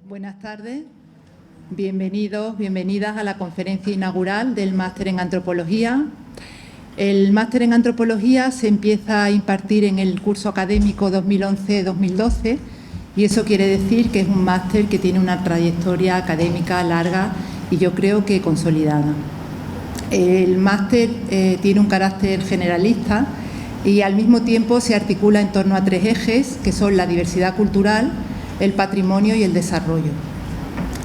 Buenas tardes, bienvenidos, bienvenidas a la conferencia inaugural del Máster en Antropología. El Máster en Antropología se empieza a impartir en el curso académico 2011-2012 y eso quiere decir que es un máster que tiene una trayectoria académica larga y yo creo que consolidada. El máster tiene un carácter generalista y al mismo tiempo se articula en torno a tres ejes que son la diversidad cultural, el patrimonio y el desarrollo.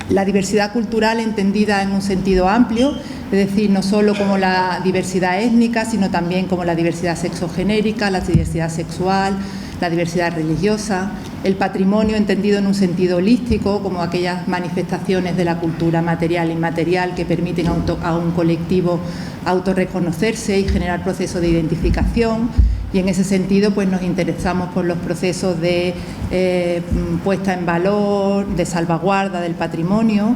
La diversidad cultural entendida en un sentido amplio, es decir, no solo como la diversidad étnica, sino también como la diversidad sexogenérica, la diversidad sexual, la diversidad religiosa. El patrimonio entendido en un sentido holístico, como aquellas manifestaciones de la cultura material e inmaterial que permiten a un colectivo autorreconocerse y generar procesos de identificación. Y en ese sentido pues nos interesamos por los procesos de puesta en valor, de salvaguarda del patrimonio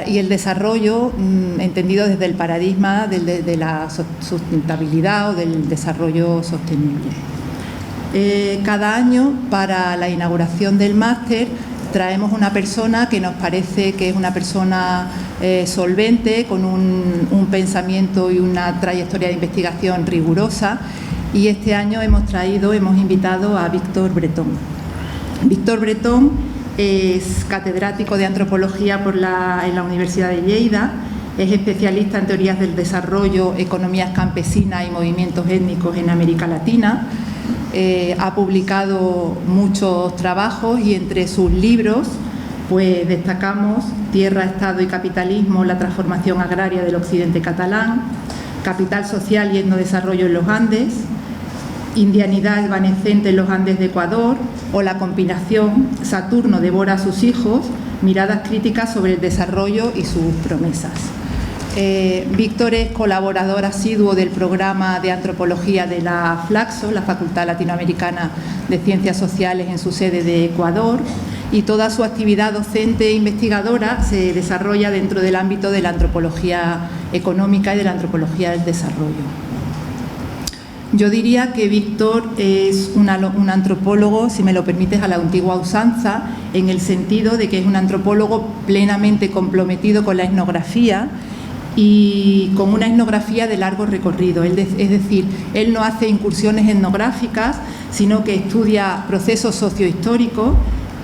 y el desarrollo entendido desde el paradigma de la sustentabilidad o del desarrollo sostenible. Cada año para la inauguración del máster traemos una persona que nos parece que es una persona solvente, con un pensamiento y una trayectoria de investigación rigurosa. Y este año hemos invitado a Víctor Bretón. Víctor Bretón es catedrático de antropología en la Universidad de Lleida, es especialista en teorías del desarrollo, economías campesinas y movimientos étnicos en América Latina. Ha publicado muchos trabajos y entre sus libros pues destacamos Tierra, Estado y Capitalismo, la transformación agraria del occidente catalán, Capital social y etnodesarrollo en los Andes, Indianidad evanescente en los Andes de Ecuador o la compilación Saturno devora a sus hijos, miradas críticas sobre el desarrollo y sus promesas. Víctor es colaborador asiduo del programa de antropología de la FLACSO, la Facultad Latinoamericana de Ciencias Sociales en su sede de Ecuador, y toda su actividad docente e investigadora se desarrolla dentro del ámbito de la antropología económica y de la antropología del desarrollo. Yo diría que Víctor es un antropólogo, si me lo permites, a la antigua usanza, en el sentido de que es un antropólogo plenamente comprometido con la etnografía y con una etnografía de largo recorrido. Es decir, él no hace incursiones etnográficas, sino que estudia procesos sociohistóricos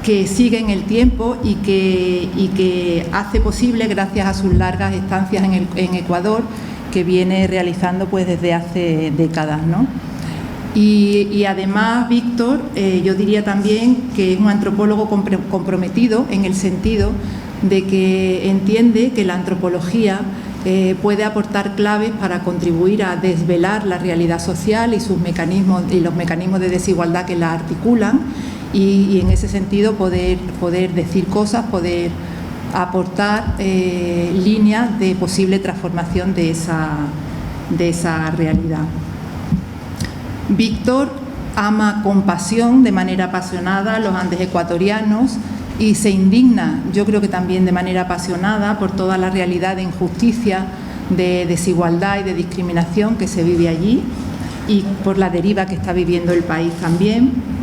que siguen el tiempo y que hace posible gracias a sus largas estancias en Ecuador, que viene realizando pues desde hace décadas, ¿no? Y además Víctor, yo diría también que es un antropólogo comprometido en el sentido de que entiende que la antropología puede aportar claves para contribuir a desvelar la realidad social y sus mecanismos y los mecanismos de desigualdad que la articulan y en ese sentido poder decir cosas, poder aportar líneas de posible transformación de esa realidad. Víctor ama con pasión, de manera apasionada, los Andes ecuatorianos y se indigna, yo creo que también de manera apasionada, por toda la realidad de injusticia, de desigualdad y de discriminación que se vive allí y por la deriva que está viviendo el país también.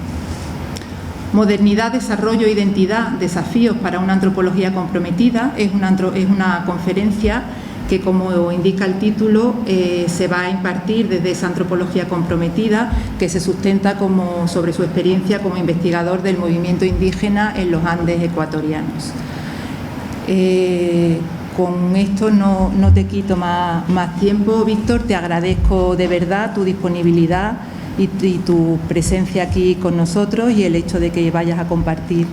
Modernidad, desarrollo, identidad, desafíos para una antropología comprometida es una conferencia que, como indica el título, se va a impartir desde esa antropología comprometida que se sustenta sobre su experiencia como investigador del movimiento indígena en los Andes ecuatorianos. Con esto no te quito más tiempo, Víctor, te agradezco de verdad tu disponibilidad y tu presencia aquí con nosotros y el hecho de que vayas a compartir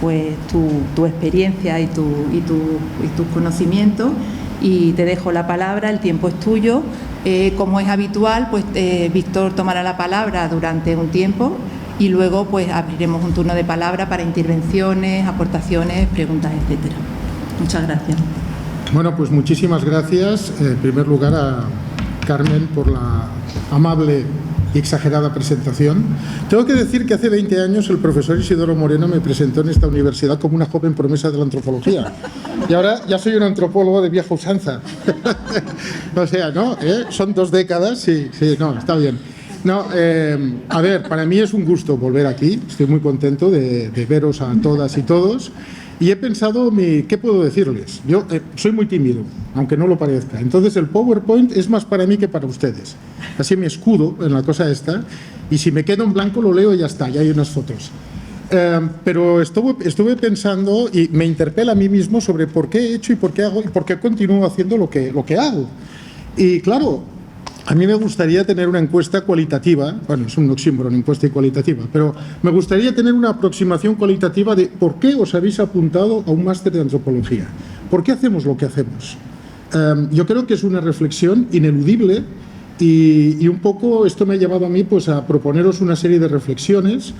pues tu experiencia y tus conocimientos, y te dejo la palabra, el tiempo es tuyo. Como es habitual, pues Víctor tomará la palabra durante un tiempo y luego pues abriremos un turno de palabra para intervenciones, aportaciones, preguntas, etcétera. Muchas gracias. Bueno, pues muchísimas gracias en primer lugar a Carmen por la amable y exagerada presentación. Tengo que decir que hace 20 años el profesor Isidoro Moreno me presentó en esta universidad como una joven promesa de la antropología. Y ahora ya soy un antropólogo de vieja usanza. O sea, ¿no? Son 2 décadas, sí, no, está bien. No, a ver, para mí es un gusto volver aquí. Estoy muy contento de veros a todas y todos. Y he pensado, ¿qué puedo decirles? Yo soy muy tímido, aunque no lo parezca. Entonces el PowerPoint es más para mí que para ustedes. Así me escudo en la cosa esta. Y si me quedo en blanco lo leo y ya está, ya hay unas fotos. Pero estuve pensando y me interpela a mí mismo sobre por qué he hecho y por qué hago y por qué continúo haciendo lo que hago. Y claro, a mí me gustaría tener una encuesta cualitativa, bueno, es un oxímoron, encuesta y cualitativa, pero me gustaría tener una aproximación cualitativa de por qué os habéis apuntado a un máster de antropología. ¿Por qué hacemos lo que hacemos? Yo creo que es una reflexión ineludible y un poco esto me ha llevado a mí pues, a proponeros una serie de reflexiones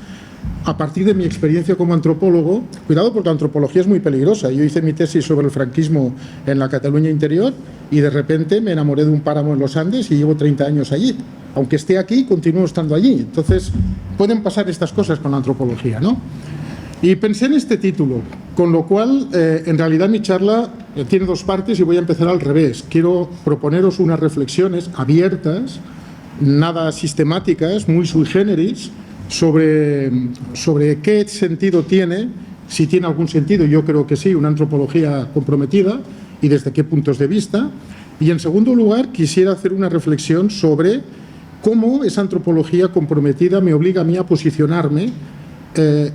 a partir de mi experiencia como antropólogo. Cuidado, porque la antropología es muy peligrosa. Yo hice mi tesis sobre el franquismo en la Cataluña interior y de repente me enamoré de un páramo en los Andes y llevo 30 años allí. Aunque esté aquí, continúo estando allí. Entonces, pueden pasar estas cosas con la antropología, ¿no? Y pensé en este título, con lo cual, en realidad mi charla tiene dos partes y voy a empezar al revés. Quiero proponeros unas reflexiones abiertas, nada sistemáticas, muy sui generis, sobre qué sentido tiene, si tiene algún sentido, yo creo que sí, una antropología comprometida y desde qué puntos de vista. Y en segundo lugar, quisiera hacer una reflexión sobre cómo esa antropología comprometida me obliga a mí a posicionarme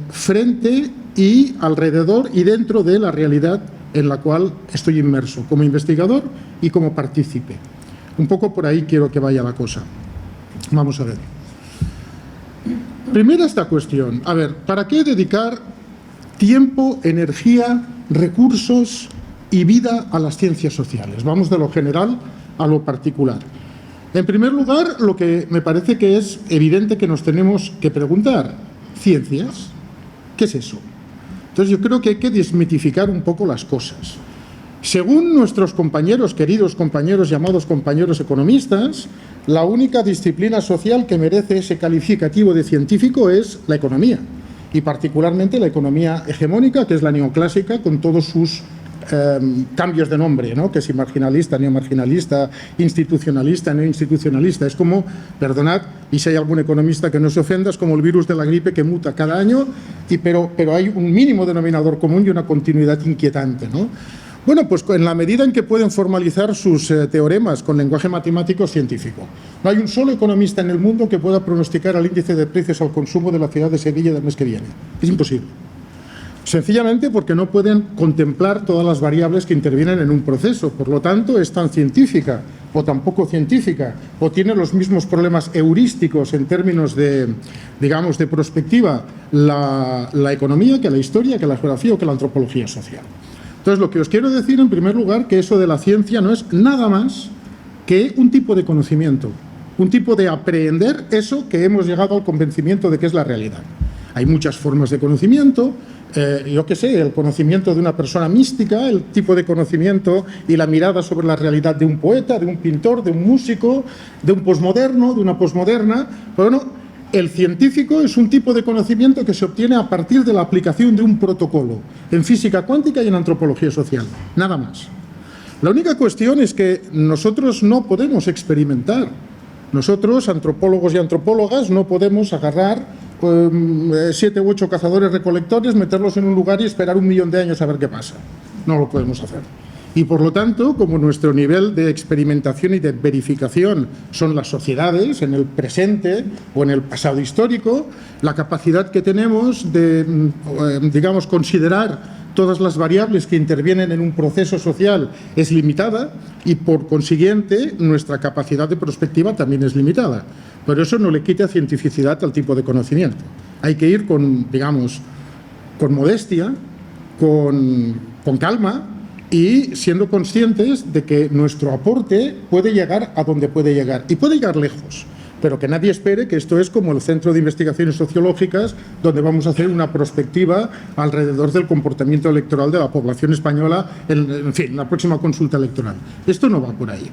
frente y alrededor y dentro de la realidad en la cual estoy inmerso, como investigador y como partícipe. Un poco por ahí quiero que vaya la cosa. Vamos a ver. Primero esta cuestión. A ver, ¿para qué dedicar tiempo, energía, recursos y vida a las ciencias sociales? Vamos de lo general a lo particular. En primer lugar, lo que me parece que es evidente que nos tenemos que preguntar, ¿ciencias? ¿Qué es eso? Entonces yo creo que hay que desmitificar un poco las cosas. Según nuestros compañeros, queridos compañeros llamados compañeros economistas, la única disciplina social que merece ese calificativo de científico es la economía, y particularmente la economía hegemónica, que es la neoclásica, con todos sus cambios de nombre, ¿no? Que si marginalista, neomarginalista, institucionalista, neoinstitucionalista. Es como, perdonad, y si hay algún economista que no se ofenda, es como el virus de la gripe que muta cada año, pero hay un mínimo denominador común y una continuidad inquietante, ¿no? Bueno, pues en la medida en que pueden formalizar sus teoremas con lenguaje matemático científico. No hay un solo economista en el mundo que pueda pronosticar el índice de precios al consumo de la ciudad de Sevilla del mes que viene. Es imposible. Sencillamente porque no pueden contemplar todas las variables que intervienen en un proceso. Por lo tanto, es tan científica o tan poco científica, o tiene los mismos problemas heurísticos en términos de, digamos, de prospectiva la economía que la historia, que la geografía o que la antropología social. Entonces, lo que os quiero decir, en primer lugar, que eso de la ciencia no es nada más que un tipo de conocimiento, un tipo de aprehender eso que hemos llegado al convencimiento de que es la realidad. Hay muchas formas de conocimiento, yo qué sé, el conocimiento de una persona mística, el tipo de conocimiento y la mirada sobre la realidad de un poeta, de un pintor, de un músico, de un posmoderno, de una posmoderna. Bueno, el científico es un tipo de conocimiento que se obtiene a partir de la aplicación de un protocolo en física cuántica y en antropología social, nada más. La única cuestión es que nosotros no podemos experimentar. Nosotros, antropólogos y antropólogas, no podemos agarrar 7 u 8 cazadores-recolectores, meterlos en un lugar y esperar 1 millón de años a ver qué pasa. No lo podemos hacer. Y por lo tanto, como nuestro nivel de experimentación y de verificación son las sociedades en el presente o en el pasado histórico, la capacidad que tenemos de, digamos, considerar todas las variables que intervienen en un proceso social es limitada y, por consiguiente, nuestra capacidad de prospectiva también es limitada. Pero eso no le quita cientificidad al tipo de conocimiento. Hay que ir con, digamos, con modestia, con calma, y siendo conscientes de que nuestro aporte puede llegar a donde puede llegar, y puede llegar lejos, pero que nadie espere que esto es como el Centro de Investigaciones Sociológicas, donde vamos a hacer una prospectiva alrededor del comportamiento electoral de la población española, en fin, la próxima consulta electoral. Esto no va por ahí.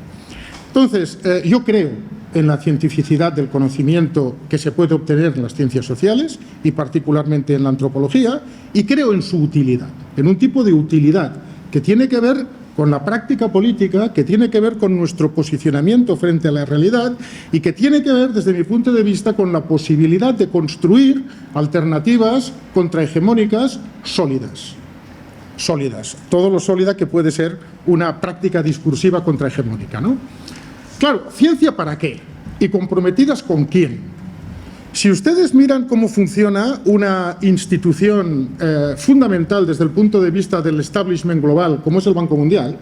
Entonces, yo creo en la cientificidad del conocimiento que se puede obtener en las ciencias sociales, y particularmente en la antropología, y creo en su utilidad, en un tipo de utilidad que tiene que ver con la práctica política, que tiene que ver con nuestro posicionamiento frente a la realidad y que tiene que ver, desde mi punto de vista, con la posibilidad de construir alternativas contrahegemónicas sólidas. Todo lo sólida que puede ser una práctica discursiva contrahegemónica, ¿no? Claro, ¿ciencia para qué? ¿Y comprometidas con quién? Si ustedes miran cómo funciona una institución fundamental desde el punto de vista del establishment global, como es el Banco Mundial,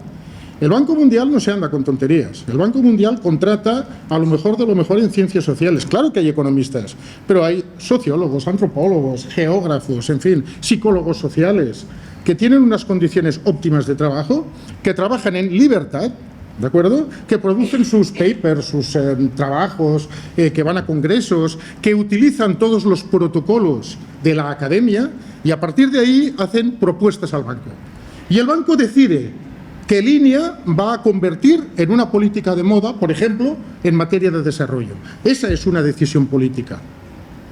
el Banco Mundial no se anda con tonterías. El Banco Mundial contrata a lo mejor de lo mejor en ciencias sociales. Claro que hay economistas, pero hay sociólogos, antropólogos, geógrafos, en fin, psicólogos sociales, que tienen unas condiciones óptimas de trabajo, que trabajan en libertad, ¿de acuerdo? Que producen sus papers, sus trabajos, que van a congresos, que utilizan todos los protocolos de la academia y a partir de ahí hacen propuestas al banco. Y el banco decide qué línea va a convertir en una política de moda, por ejemplo, en materia de desarrollo. Esa es una decisión política.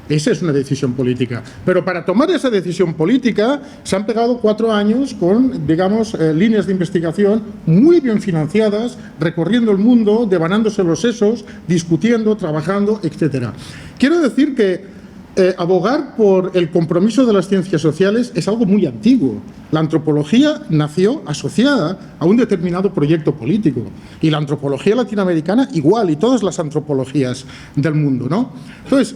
Esa es una decisión política. Pero para tomar esa decisión política se han pegado 4 años con, digamos, líneas de investigación muy bien financiadas, recorriendo el mundo, devanándose los sesos, discutiendo, trabajando, etc. Quiero decir que abogar por el compromiso de las ciencias sociales es algo muy antiguo. La antropología nació asociada a un determinado proyecto político y la antropología latinoamericana igual, y todas las antropologías del mundo, ¿no? Entonces,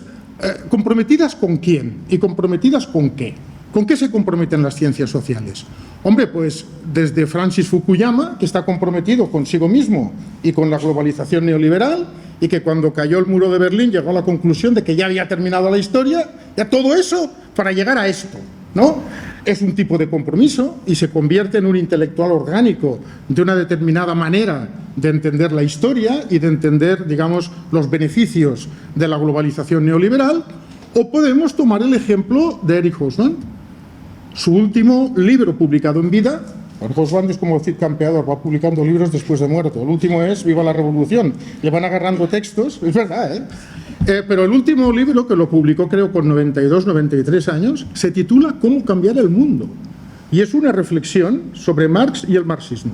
¿comprometidas con quién? ¿Y comprometidas con qué? ¿Con qué se comprometen las ciencias sociales? Hombre, pues desde Francis Fukuyama, que está comprometido consigo mismo y con la globalización neoliberal, y que cuando cayó el muro de Berlín llegó a la conclusión de que ya había terminado la historia, ya todo eso para llegar a esto, ¿no? Es un tipo de compromiso y se convierte en un intelectual orgánico de una determinada manera de entender la historia y de entender, digamos, los beneficios de la globalización neoliberal. O podemos tomar el ejemplo de Eric Hobsbawm. Su último libro publicado en vida, Hobsbawm es como Cid Campeador, va publicando libros después de muerto. El último es Viva la Revolución. Le van agarrando textos, es verdad, ¿eh? Pero el último libro, que lo publicó creo con 92, 93 años, se titula Cómo cambiar el mundo. Y es una reflexión sobre Marx y el marxismo.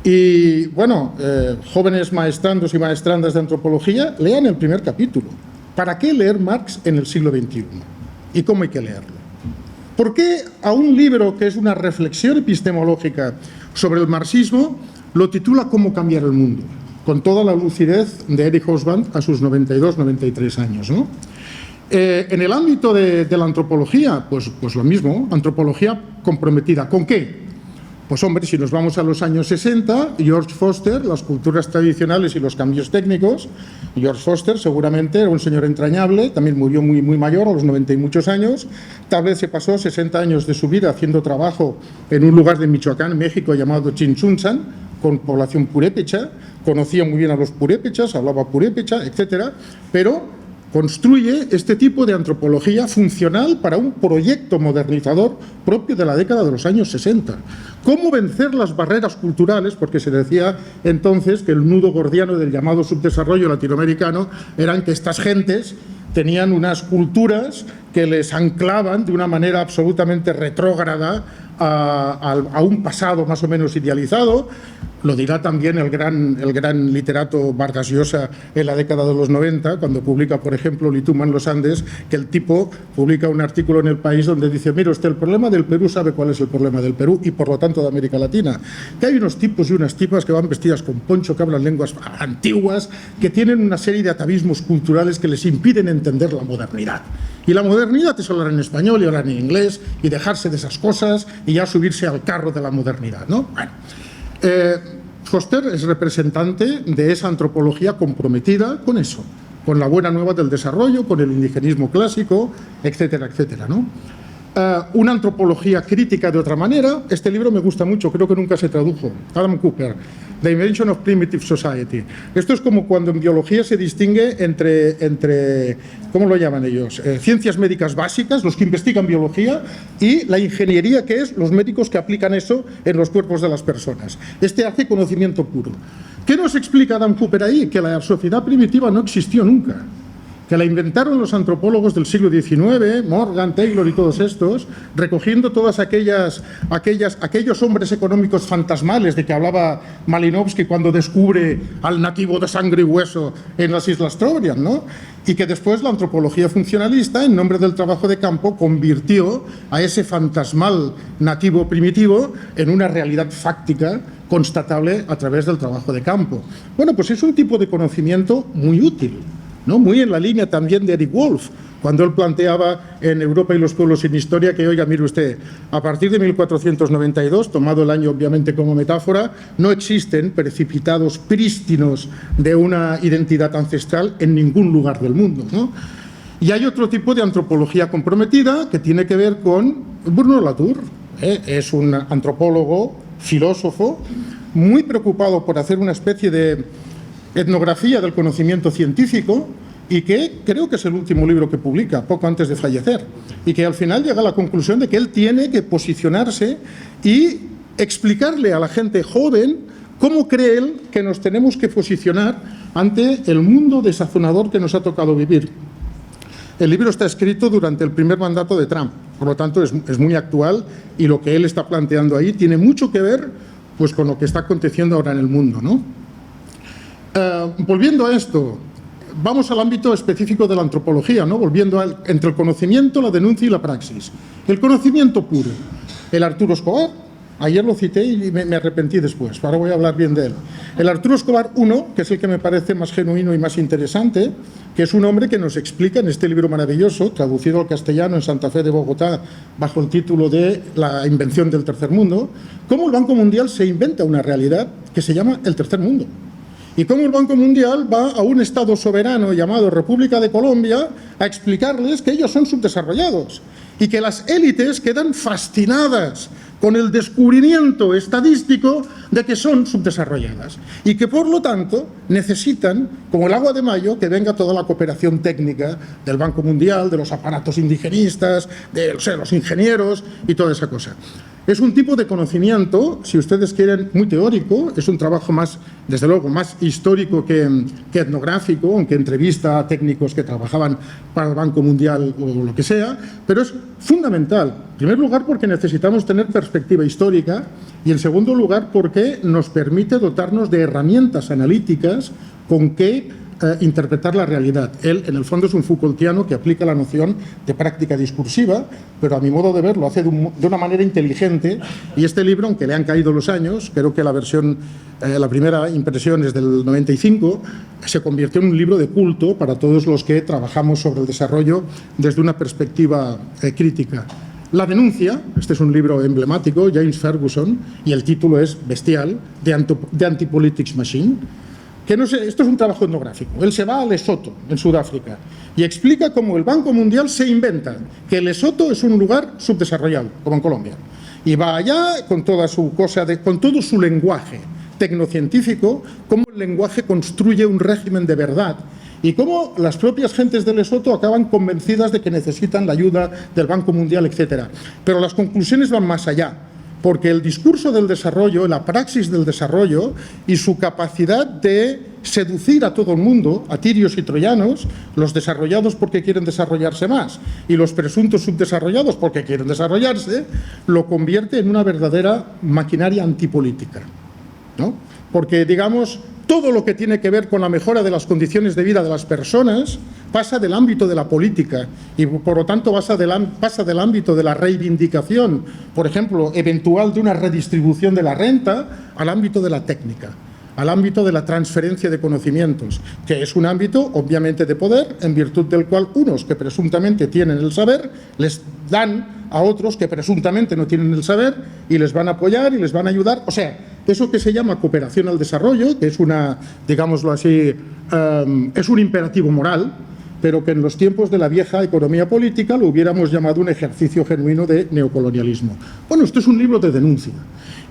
Y bueno, jóvenes maestrandos y maestrandas de antropología, lean el primer capítulo. ¿Para qué leer Marx en el siglo XXI? ¿Y cómo hay que leerlo? ¿Por qué a un libro que es una reflexión epistemológica sobre el marxismo lo titula Cómo cambiar el mundo? Con toda la lucidez de Eric Hobsbawm a sus 92, 93 años, ¿no? En el ámbito de la antropología, pues lo mismo, antropología comprometida. ¿Con qué? Pues hombre, si nos vamos a los años 60, George Foster, las culturas tradicionales y los cambios técnicos. George Foster seguramente era un señor entrañable, también murió muy mayor, a los 90 y muchos años. Tal vez se pasó 60 años de su vida haciendo trabajo en un lugar de Michoacán, México, llamado Chinchunzan, con población purépecha, conocía muy bien a los purépechas, hablaba purépecha, etcétera, pero construye este tipo de antropología funcional para un proyecto modernizador propio de la década de los años 60. ¿Cómo vencer las barreras culturales? Porque se decía entonces que el nudo gordiano del llamado subdesarrollo latinoamericano eran que estas gentes tenían unas culturas que les anclaban de una manera absolutamente retrógrada a un pasado más o menos idealizado. Lo dirá también el gran literato Vargas Llosa en la década de los 90, cuando publica, por ejemplo, Lituma en los Andes, que el tipo publica un artículo en El País donde dice: mire usted, el problema del Perú sabe cuál es el problema del Perú y por lo tanto de América Latina, que hay unos tipos y unas tipas que van vestidas con poncho, que hablan lenguas antiguas, que tienen una serie de atavismos culturales que les impiden entender la modernidad. Y la modernidad es hablar en español y hablar en inglés y dejarse de esas cosas y ya subirse al carro de la modernidad, ¿no? Bueno, Foster es representante de esa antropología comprometida con eso, con la buena nueva del desarrollo, con el indigenismo clásico, etcétera, etcétera, ¿no? Una antropología crítica de otra manera. Este libro me gusta mucho, creo que nunca se tradujo. Adam Cooper, The Invention of Primitive Society. Esto es como cuando en biología se distingue entre ¿cómo lo llaman ellos? Ciencias médicas básicas, los que investigan biología, y la ingeniería, que es los médicos que aplican eso en los cuerpos de las personas. Este hace conocimiento puro. ¿Qué nos explica Adam Cooper ahí? Que la sociedad primitiva no existió nunca. que la inventaron los antropólogos del siglo XIX, Morgan, Taylor y todos estos, recogiendo todas aquellos hombres económicos fantasmales de que hablaba Malinowski cuando descubre al nativo de sangre y hueso en las Islas Trobriand, ¿no? Y que después la antropología funcionalista, en nombre del trabajo de campo, convirtió a ese fantasmal nativo primitivo en una realidad fáctica constatable a través del trabajo de campo. Bueno, pues es un tipo de conocimiento muy útil, ¿no? Muy en la línea también de Eric Wolf, cuando él planteaba en Europa y los pueblos sin historia que, oiga, mire usted, a partir de 1492, tomado el año obviamente como metáfora, no existen precipitados prístinos de una identidad ancestral en ningún lugar del mundo, ¿no? Y hay otro tipo de antropología comprometida que tiene que ver con Bruno Latour, es un antropólogo, filósofo, muy preocupado por hacer una especie de etnografía del conocimiento científico y que creo que es el último libro que publica, poco antes de fallecer, y que al final llega a la conclusión de que él tiene que posicionarse y explicarle a la gente joven cómo cree él que nos tenemos que posicionar ante el mundo desazonador que nos ha tocado vivir. El libro está escrito durante el primer mandato de Trump, por lo tanto es muy actual y lo que él está planteando ahí tiene mucho que ver pues, con lo que está aconteciendo ahora en el mundo, ¿no? Volviendo a esto, vamos al ámbito específico de la antropología, ¿no? Volviendo entre el conocimiento, la denuncia y la praxis. El conocimiento puro, el Arturo Escobar, ayer lo cité y me arrepentí después, ahora voy a hablar bien de él. El Arturo Escobar I, que es el que me parece más genuino y más interesante, que es un hombre que nos explica en este libro maravilloso, traducido al castellano en Santa Fe de Bogotá, bajo el título de La invención del tercer mundo, cómo el Banco Mundial se inventa una realidad que se llama el tercer mundo. Y cómo el Banco Mundial va a un Estado soberano llamado República de Colombia a explicarles que ellos son subdesarrollados y que las élites quedan fascinadas con el descubrimiento estadístico de que son subdesarrolladas y que, por lo tanto, necesitan, como el agua de mayo, que venga toda la cooperación técnica del Banco Mundial, de los aparatos indigenistas, de los ingenieros y toda esa cosa. Es un tipo de conocimiento, si ustedes quieren, muy teórico, es un trabajo más, desde luego, más histórico que etnográfico, aunque entrevista a técnicos que trabajaban para el Banco Mundial o lo que sea, pero es fundamental. En primer lugar, porque necesitamos tener perspectiva histórica y, en segundo lugar, porque nos permite dotarnos de herramientas analíticas con que interpretar la realidad. Él, en el fondo, es un Foucaultiano que aplica la noción de práctica discursiva, pero a mi modo de ver lo hace de una manera inteligente, y este libro, aunque le han caído los años, creo que la versión, la primera impresión es del 95, se convirtió en un libro de culto para todos los que trabajamos sobre el desarrollo desde una perspectiva crítica. La denuncia, este es un libro emblemático, James Ferguson, y el título es bestial, The Anti-Politics Machine, que no sé, esto es un trabajo etnográfico. Él se va a Lesoto, en Sudáfrica, y explica cómo el Banco Mundial se inventa que Lesoto es un lugar subdesarrollado, como en Colombia. Y va allá con toda su cosa, con todo su lenguaje tecnocientífico, cómo el lenguaje construye un régimen de verdad y cómo las propias gentes de Lesoto acaban convencidas de que necesitan la ayuda del Banco Mundial, etc. Pero las conclusiones van más allá, porque el discurso del desarrollo, la praxis del desarrollo y su capacidad de seducir a todo el mundo, a tirios y troyanos, los desarrollados porque quieren desarrollarse más y los presuntos subdesarrollados porque quieren desarrollarse, lo convierte en una verdadera maquinaria antipolítica, ¿no? Porque, digamos, todo lo que tiene que ver con la mejora de las condiciones de vida de las personas pasa del ámbito de la política y, por lo tanto, pasa del ámbito de la reivindicación, por ejemplo, eventual de una redistribución de la renta, al ámbito de la técnica, al ámbito de la transferencia de conocimientos, que es un ámbito, obviamente, de poder, en virtud del cual unos que presuntamente tienen el saber les dan a otros que presuntamente no tienen el saber y les van a apoyar y les van a ayudar. O sea, eso que se llama cooperación al desarrollo, que es una, digámoslo así, es un imperativo moral, pero que en los tiempos de la vieja economía política lo hubiéramos llamado un ejercicio genuino de neocolonialismo. Bueno, esto es un libro de denuncia.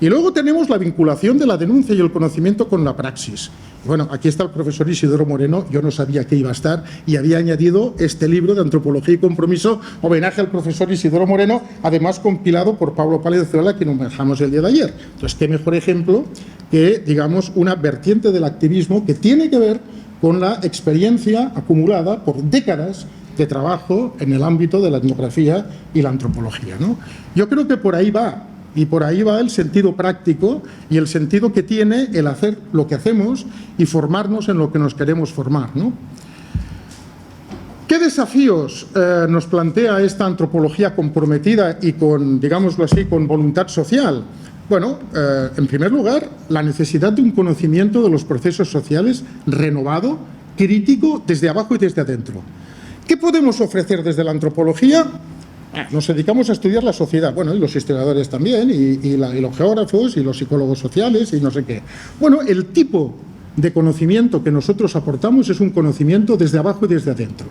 Y luego tenemos la vinculación de la denuncia y el conocimiento con la praxis. Bueno, aquí está el profesor Isidoro Moreno, yo no sabía que iba a estar, y había añadido este libro de Antropología y Compromiso, homenaje al profesor Isidoro Moreno, además compilado por Pablo Palenzuela, que nos dejamos el día de ayer. Entonces, qué mejor ejemplo que, digamos, una vertiente del activismo que tiene que ver con la experiencia acumulada por décadas de trabajo en el ámbito de la etnografía y la antropología, ¿no? Yo creo que por ahí va, y por ahí va el sentido práctico y el sentido que tiene el hacer lo que hacemos y formarnos en lo que nos queremos formar, ¿no? ¿Qué desafíos nos plantea esta antropología comprometida y con, digámoslo así, con voluntad social? Bueno, en primer lugar, la necesidad de un conocimiento de los procesos sociales renovado, crítico, desde abajo y desde adentro. ¿Qué podemos ofrecer desde la antropología? Nos dedicamos a estudiar la sociedad, bueno, y los historiadores también, y los geógrafos, y los psicólogos sociales, y no sé qué. Bueno, el tipo de conocimiento que nosotros aportamos es un conocimiento desde abajo y desde adentro.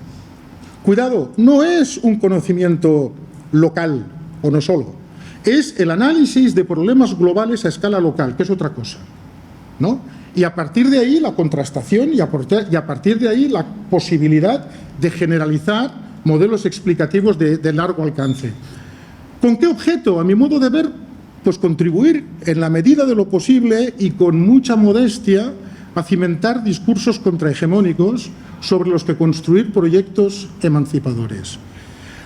Cuidado, no es un conocimiento local, o no solo, es el análisis de problemas globales a escala local, que es otra cosa, ¿no? Y a partir de ahí la contrastación y a partir de ahí la posibilidad de generalizar modelos explicativos de largo alcance. ¿Con qué objeto? A mi modo de ver, pues contribuir en la medida de lo posible y con mucha modestia a cimentar discursos contrahegemónicos sobre los que construir proyectos emancipadores.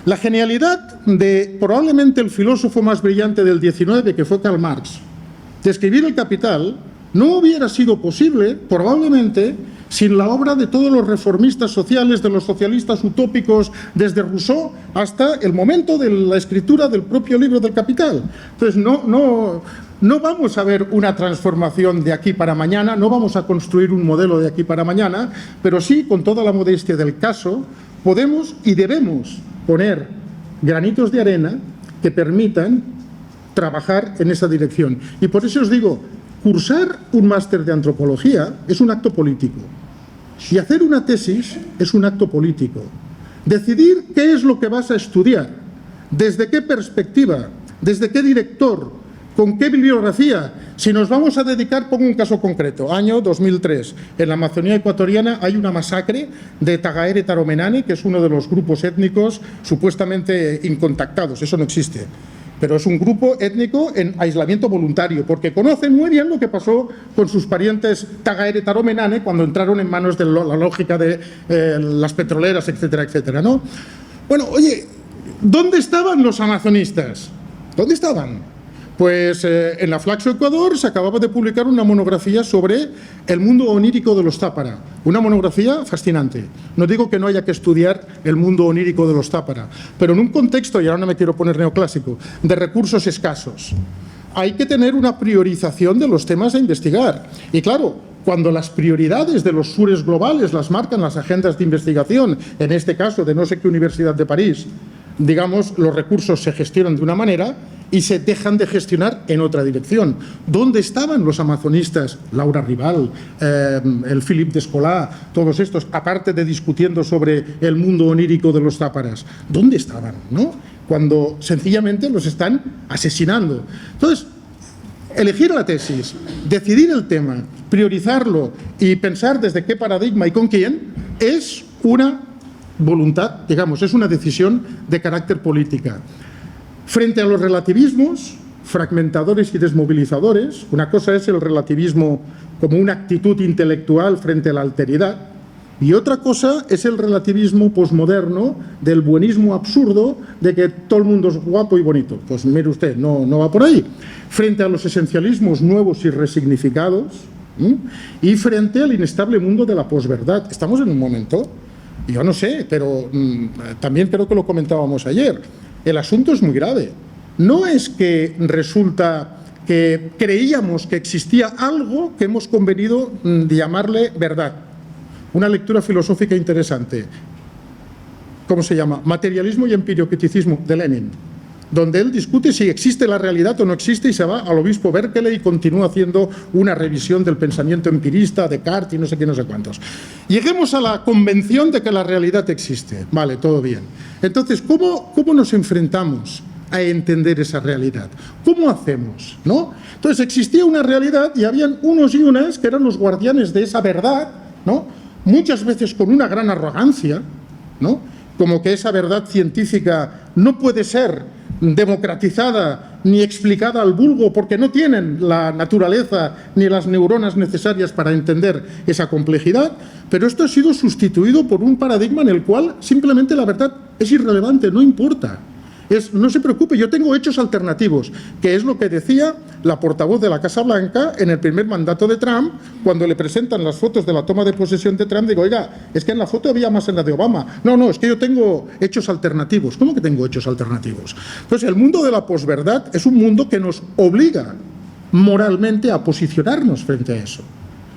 La genialidad de probablemente el filósofo más brillante del XIX, que fue Karl Marx, de escribir El Capital, no hubiera sido posible, probablemente, sin la obra de todos los reformistas sociales, de los socialistas utópicos, desde Rousseau hasta el momento de la escritura del propio libro del Capital. Entonces, no vamos a ver una transformación de aquí para mañana, no vamos a construir un modelo de aquí para mañana, pero sí, con toda la modestia del caso, podemos y debemos poner granitos de arena que permitan trabajar en esa dirección. Y por eso os digo, cursar un máster de antropología es un acto político. Y hacer una tesis es un acto político. Decidir qué es lo que vas a estudiar, desde qué perspectiva, desde qué director, con qué bibliografía. Si nos vamos a dedicar, pongo un caso concreto, año 2003, en la Amazonía ecuatoriana hay una masacre de Tagaere Taromenane, que es uno de los grupos étnicos supuestamente incontactados, eso no existe. Pero es un grupo étnico en aislamiento voluntario, porque conocen muy bien lo que pasó con sus parientes Tagaere Taromenane cuando entraron en manos de la lógica de las petroleras, etcétera, etcétera, ¿no? Bueno, oye, ¿dónde estaban los amazonistas? ¿Dónde estaban? Pues en la Flaxo, Ecuador, se acababa de publicar una monografía sobre el mundo onírico de los Tápara. Una monografía fascinante. No digo que no haya que estudiar el mundo onírico de los Tápara, pero en un contexto, y ahora no me quiero poner neoclásico, de recursos escasos. Hay que tener una priorización de los temas a investigar. Y claro, cuando las prioridades de los sures globales las marcan las agendas de investigación, en este caso de no sé qué universidad de París, digamos, los recursos se gestionan de una manera y se dejan de gestionar en otra dirección. ¿Dónde estaban los amazonistas? Laura Rival, el Philippe Descola, todos estos, aparte de discutiendo sobre el mundo onírico de los táparas. ¿Dónde estaban, no? Cuando sencillamente los están asesinando. Entonces, elegir la tesis, decidir el tema, priorizarlo y pensar desde qué paradigma y con quién es una voluntad, digamos, es una decisión de carácter política. Frente a los relativismos fragmentadores y desmovilizadores, una cosa es el relativismo como una actitud intelectual frente a la alteridad y otra cosa es el relativismo posmoderno del buenismo absurdo de que todo el mundo es guapo y bonito. Pues mire usted, no va por ahí. Frente a los esencialismos nuevos y resignificados y frente al inestable mundo de la posverdad. Estamos en un momento, yo no sé, pero también creo que lo comentábamos ayer. El asunto es muy grave. No es que resulta que creíamos que existía algo que hemos convenido de llamarle verdad. Una lectura filosófica interesante. ¿Cómo se llama? Materialismo y empiriocriticismo, de Lenin, donde él discute si existe la realidad o no existe y se va al obispo Berkeley y continúa haciendo una revisión del pensamiento empirista, Descartes y no sé qué, no sé cuántos. Lleguemos a la convención de que la realidad existe. Vale, todo bien. Entonces, ¿cómo nos enfrentamos a entender esa realidad? ¿Cómo hacemos? ¿No? Entonces, existía una realidad y habían unos y unas que eran los guardianes de esa verdad, ¿no? Muchas veces con una gran arrogancia, ¿no? Como que esa verdad científica no puede ser democratizada ni explicada al vulgo, porque no tienen la naturaleza ni las neuronas necesarias para entender esa complejidad, pero esto ha sido sustituido por un paradigma en el cual simplemente la verdad es irrelevante, no importa. No se preocupe, yo tengo hechos alternativos, que es lo que decía la portavoz de la Casa Blanca en el primer mandato de Trump, cuando le presentan las fotos de la toma de posesión de Trump. Digo, oiga, es que en la foto había más en la de Obama. No, es que yo tengo hechos alternativos. ¿Cómo que tengo hechos alternativos? Entonces, el mundo de la posverdad es un mundo que nos obliga moralmente a posicionarnos frente a eso,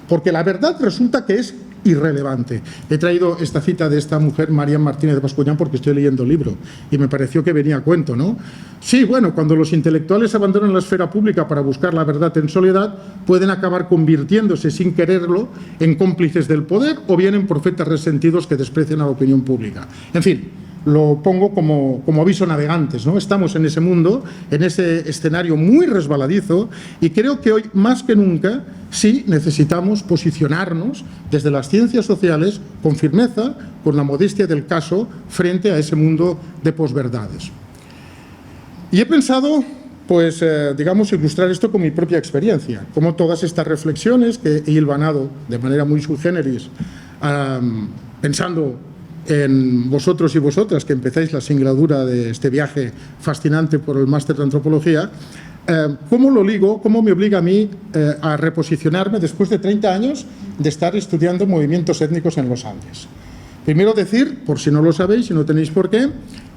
porque la verdad resulta que es irrelevante. He traído esta cita de esta mujer, Marian Martínez de Bascuñán, porque estoy leyendo el libro y me pareció que venía a cuento, ¿no? Sí, bueno, cuando los intelectuales abandonan la esfera pública para buscar la verdad en soledad, pueden acabar convirtiéndose sin quererlo en cómplices del poder o bien en profetas resentidos que desprecian a la opinión pública. En fin, lo pongo como aviso navegantes, ¿no? Estamos en ese mundo, en ese escenario muy resbaladizo, y creo que hoy más que nunca sí necesitamos posicionarnos desde las ciencias sociales con firmeza, con la modestia del caso, frente a ese mundo de posverdades. Y he pensado, pues, digamos, ilustrar esto con mi propia experiencia, como todas estas reflexiones que he hilvanado de manera muy sui generis, pensando en vosotros y vosotras que empezáis la singladura de este viaje fascinante por el máster de antropología, ¿cómo lo ligo, cómo me obliga a mí a reposicionarme después de 30 años de estar estudiando movimientos étnicos en los Andes? Primero decir, por si no lo sabéis y no tenéis por qué,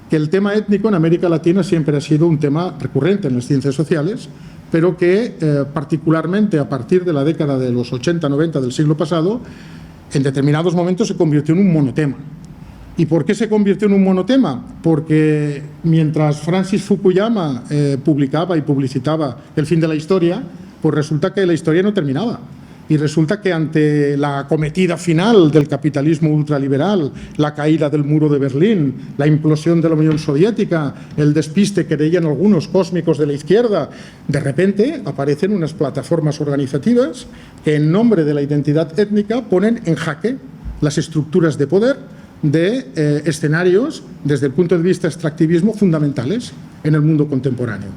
que el tema étnico en América Latina siempre ha sido un tema recurrente en las ciencias sociales, pero que particularmente a partir de la década de los 80-90 del siglo pasado, en determinados momentos se convirtió en un monotema. ¿Y por qué se convirtió en un monotema? Porque mientras Francis Fukuyama publicaba y publicitaba el fin de la historia, pues resulta que la historia no terminaba. Y resulta que ante la acometida final del capitalismo ultraliberal, la caída del muro de Berlín, la implosión de la Unión Soviética, el despiste que creían algunos cósmicos de la izquierda, de repente aparecen unas plataformas organizativas que en nombre de la identidad étnica ponen en jaque las estructuras de poder de escenarios, desde el punto de vista extractivismo, fundamentales en el mundo contemporáneo.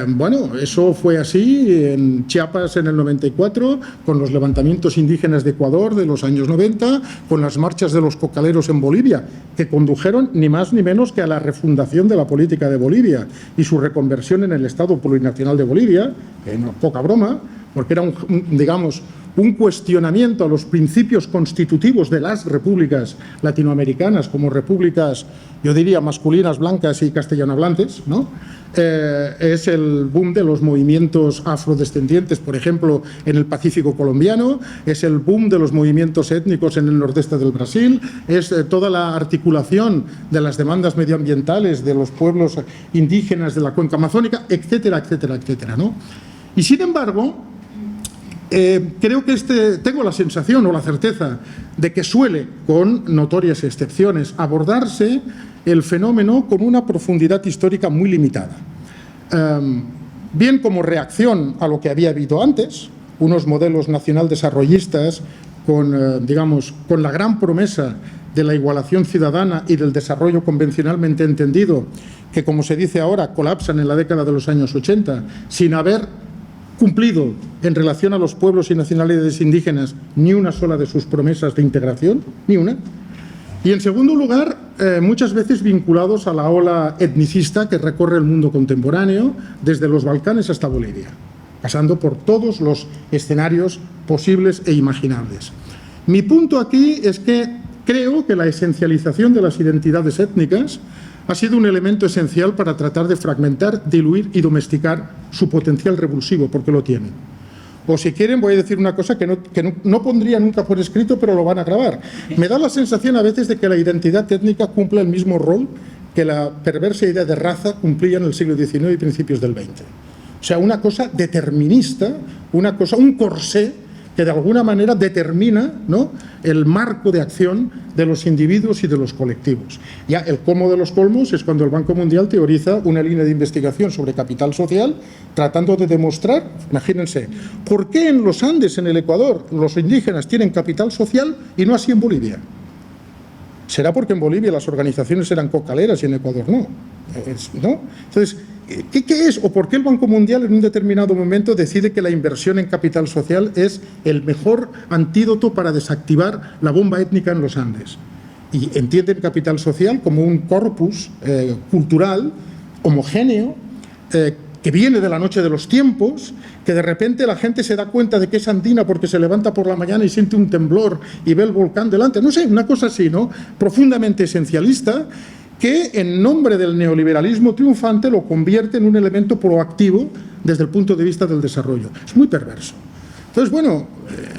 Bueno, eso fue así en Chiapas en el 94, con los levantamientos indígenas de Ecuador de los años 90, con las marchas de los cocaleros en Bolivia, que condujeron ni más ni menos que a la refundación de la política de Bolivia y su reconversión en el Estado plurinacional de Bolivia, que no poca broma, porque era un cuestionamiento a los principios constitutivos de las repúblicas latinoamericanas como repúblicas, yo diría, masculinas, blancas y castellanohablantes, ¿no? Es el boom de los movimientos afrodescendientes, por ejemplo, en el Pacífico colombiano, es el boom de los movimientos étnicos en el nordeste del Brasil, es toda la articulación de las demandas medioambientales de los pueblos indígenas de la cuenca amazónica, etcétera, etcétera, etcétera, ¿no? Y sin embargo, creo que tengo la sensación o la certeza de que suele, con notorias excepciones, abordarse el fenómeno con una profundidad histórica muy limitada. Bien como reacción a lo que había habido antes, unos modelos nacional desarrollistas con la gran promesa de la igualación ciudadana y del desarrollo convencionalmente entendido, que, como se dice ahora, colapsan en la década de los años 80, sin haber cumplido en relación a los pueblos y nacionalidades indígenas ni una sola de sus promesas de integración, ni una. Y en segundo lugar, muchas veces vinculados a la ola etnicista que recorre el mundo contemporáneo desde los Balcanes hasta Bolivia, pasando por todos los escenarios posibles e imaginables. Mi punto aquí es que creo que la esencialización de las identidades étnicas ha sido un elemento esencial para tratar de fragmentar, diluir y domesticar su potencial revulsivo, porque lo tienen. O si quieren, voy a decir una cosa que no pondría nunca por escrito, pero lo van a grabar. Me da la sensación a veces de que la identidad étnica cumple el mismo rol que la perversa idea de raza cumplía en el siglo XIX y principios del XX. O sea, una cosa determinista, un corsé que de alguna manera determina, ¿no?, el marco de acción de los individuos y de los colectivos. Ya el colmo de los colmos es cuando el Banco Mundial teoriza una línea de investigación sobre capital social, tratando de demostrar, imagínense, ¿por qué en los Andes, en el Ecuador, los indígenas tienen capital social y no así en Bolivia? ¿Será porque en Bolivia las organizaciones eran cocaleras y en Ecuador no? ¿No? Entonces, ¿Qué es o por qué el Banco Mundial en un determinado momento decide que la inversión en capital social es el mejor antídoto para desactivar la bomba étnica en los Andes? Y entienden capital social como un corpus cultural homogéneo que viene de la noche de los tiempos, que de repente la gente se da cuenta de que es andina porque se levanta por la mañana y siente un temblor y ve el volcán delante, no sé, una cosa así, ¿no? Profundamente esencialista, que en nombre del neoliberalismo triunfante lo convierte en un elemento proactivo desde el punto de vista del desarrollo. Es muy perverso. Entonces, bueno,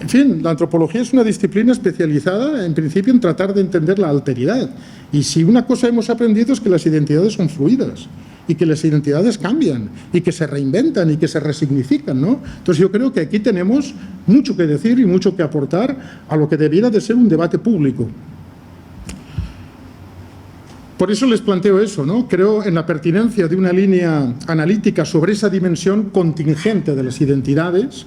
en fin, la antropología es una disciplina especializada, en principio, en tratar de entender la alteridad. Y si una cosa hemos aprendido es que las identidades son fluidas y que las identidades cambian y que se reinventan y que se resignifican, ¿no? Entonces, yo creo que aquí tenemos mucho que decir y mucho que aportar a lo que debiera de ser un debate público. Por eso les planteo eso, ¿no? Creo en la pertinencia de una línea analítica sobre esa dimensión contingente de las identidades,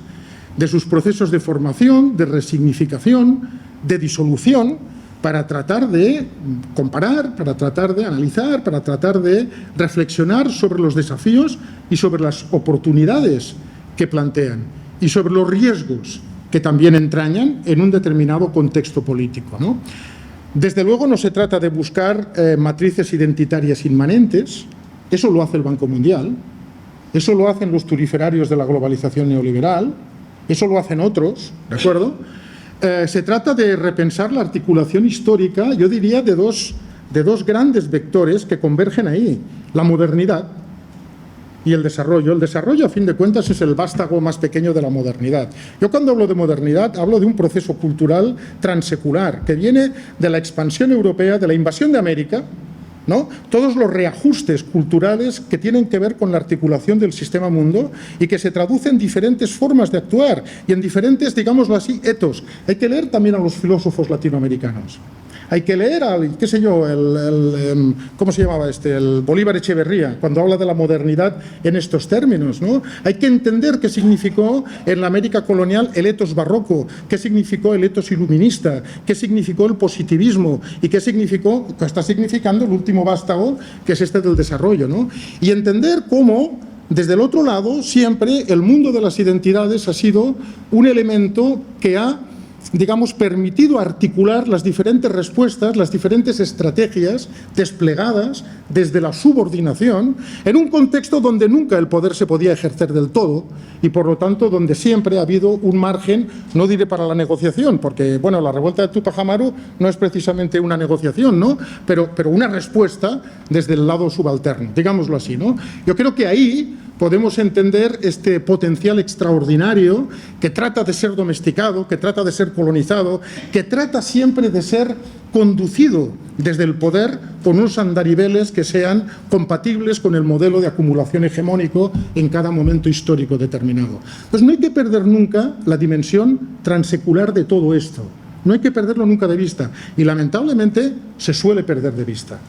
de sus procesos de formación, de resignificación, de disolución, para tratar de comparar, para tratar de analizar, para tratar de reflexionar sobre los desafíos y sobre las oportunidades que plantean y sobre los riesgos que también entrañan en un determinado contexto político, ¿no? Desde luego no se trata de buscar matrices identitarias inmanentes, eso lo hace el Banco Mundial, eso lo hacen los turiferarios de la globalización neoliberal, eso lo hacen otros, ¿de acuerdo? Se trata de repensar la articulación histórica, yo diría, de dos grandes vectores que convergen ahí, la modernidad y el desarrollo. El desarrollo, a fin de cuentas, es el vástago más pequeño de la modernidad. Yo cuando hablo de modernidad hablo de un proceso cultural transecular que viene de la expansión europea, de la invasión de América, ¿no? Todos los reajustes culturales que tienen que ver con la articulación del sistema mundo y que se traducen en diferentes formas de actuar y en diferentes, digámoslo así, etos. Hay que leer también a los filósofos latinoamericanos. Hay que leer al, qué sé yo, ¿cómo se llamaba este? El Bolívar Echeverría, cuando habla de la modernidad en estos términos, ¿no? Hay que entender qué significó en la América colonial el etos barroco, qué significó el etos iluminista, qué significó el positivismo y qué significó, qué está significando el último vástago, que es este del desarrollo, ¿no? Y entender cómo, desde el otro lado, siempre el mundo de las identidades ha sido un elemento que ha, digamos, permitido articular las diferentes respuestas, las diferentes estrategias desplegadas desde la subordinación en un contexto donde nunca el poder se podía ejercer del todo y, por lo tanto, donde siempre ha habido un margen, no diré para la negociación, porque, bueno, la revuelta de Tupac Amaru no es precisamente una negociación, ¿no? Pero una respuesta desde el lado subalterno, digámoslo así, ¿no? Yo creo que ahí podemos entender este potencial extraordinario que trata de ser domesticado, que trata de ser colonizado, que trata siempre de ser conducido desde el poder con unos andariveles que sean compatibles con el modelo de acumulación hegemónico en cada momento histórico determinado. Entonces no hay que perder nunca la dimensión transecular de todo esto, no hay que perderlo nunca de vista y lamentablemente se suele perder de vista.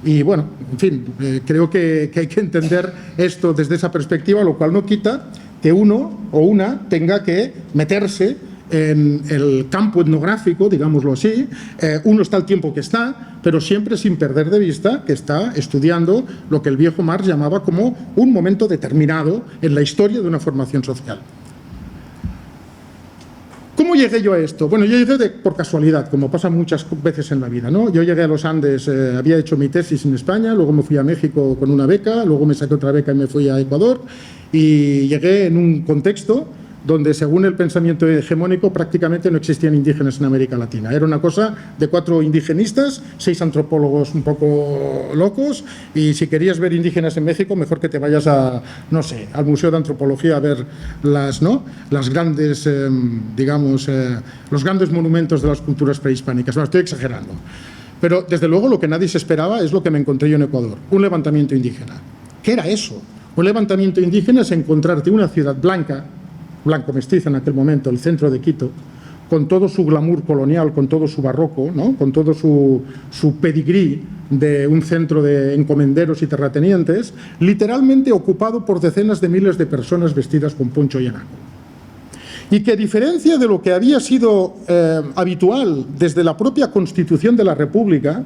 Y bueno, en fin, creo que hay que entender esto desde esa perspectiva, lo cual no quita que uno o una tenga que meterse en el campo etnográfico, digámoslo así. Uno está el tiempo que está, pero siempre sin perder de vista que está estudiando lo que el viejo Marx llamaba como un momento determinado en la historia de una formación social. ¿Cómo llegué yo a esto? Bueno, yo llegué por casualidad, como pasa muchas veces en la vida, ¿no? Yo llegué a los Andes, había hecho mi tesis en España, luego me fui a México con una beca, luego me saqué otra beca y me fui a Ecuador y llegué en un contexto donde, según el pensamiento hegemónico, prácticamente no existían indígenas en América Latina. Era una cosa de 4 indigenistas, 6 antropólogos un poco locos, y si querías ver indígenas en México, mejor que te vayas a, no sé, al Museo de Antropología a ver las grandes, digamos, los grandes monumentos de las culturas prehispánicas. Bueno, estoy exagerando. Pero, desde luego, lo que nadie se esperaba es lo que me encontré yo en Ecuador, un levantamiento indígena. ¿Qué era eso? Un levantamiento indígena es encontrarte una ciudad blanco-mestiza en aquel momento, el centro de Quito, con todo su glamour colonial, con todo su barroco, ¿no? Con todo su pedigrí de un centro de encomenderos y terratenientes, literalmente ocupado por decenas de miles de personas vestidas con poncho y anaco. Y que, a diferencia de lo que había sido habitual desde la propia Constitución de la República,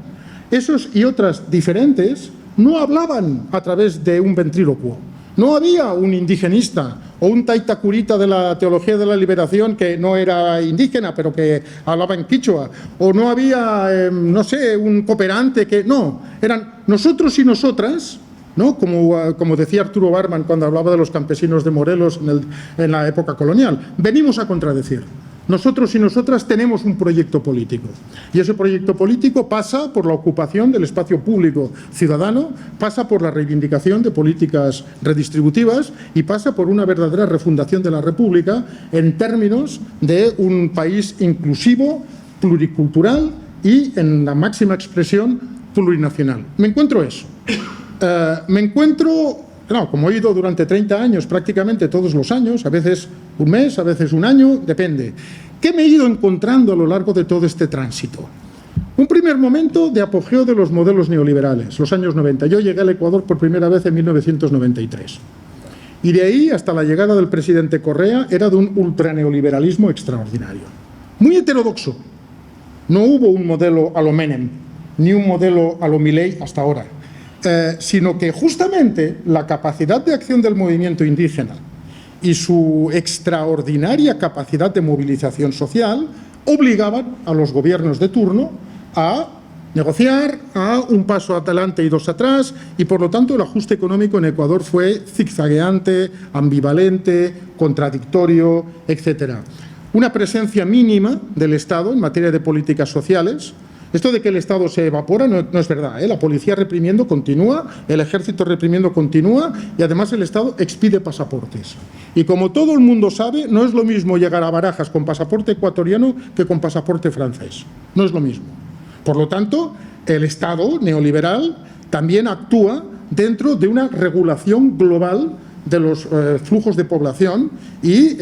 esos y otras diferentes no hablaban a través de un ventrílocuo, No había un indigenista o un taitacurita de la teología de la liberación que no era indígena, pero que hablaba en quichua. O no había, no sé, un cooperante que... No, eran nosotros y nosotras, ¿no? Como decía Arturo Barman cuando hablaba de los campesinos de Morelos en la época colonial. Venimos a contradecir. Nosotros y nosotras tenemos un proyecto político y ese proyecto político pasa por la ocupación del espacio público ciudadano, pasa por la reivindicación de políticas redistributivas y pasa por una verdadera refundación de la República en términos de un país inclusivo, pluricultural y, en la máxima expresión, plurinacional. Me encuentro eso. Me encuentro... No, como he ido durante 30 años, prácticamente todos los años, a veces un mes, a veces un año, depende. ¿Qué me he ido encontrando a lo largo de todo este tránsito? Un primer momento de apogeo de los modelos neoliberales, los años 90. Yo llegué al Ecuador por primera vez en 1993. Y de ahí hasta la llegada del presidente Correa era de un ultraneoliberalismo extraordinario. Muy heterodoxo. No hubo un modelo a lo Menem, ni un modelo a lo Milei hasta ahora. Sino que justamente la capacidad de acción del movimiento indígena y su extraordinaria capacidad de movilización social obligaban a los gobiernos de turno a negociar, a un paso adelante y dos atrás, y por lo tanto el ajuste económico en Ecuador fue zigzagueante, ambivalente, contradictorio, etc. Una presencia mínima del Estado en materia de políticas sociales. Esto de que el Estado se evapora no es verdad, ¿eh? La policía reprimiendo continúa, el ejército reprimiendo continúa y además el Estado expide pasaportes. Y como todo el mundo sabe, no es lo mismo llegar a Barajas con pasaporte ecuatoriano que con pasaporte francés. No es lo mismo. Por lo tanto, el Estado neoliberal también actúa dentro de una regulación global de los flujos de población y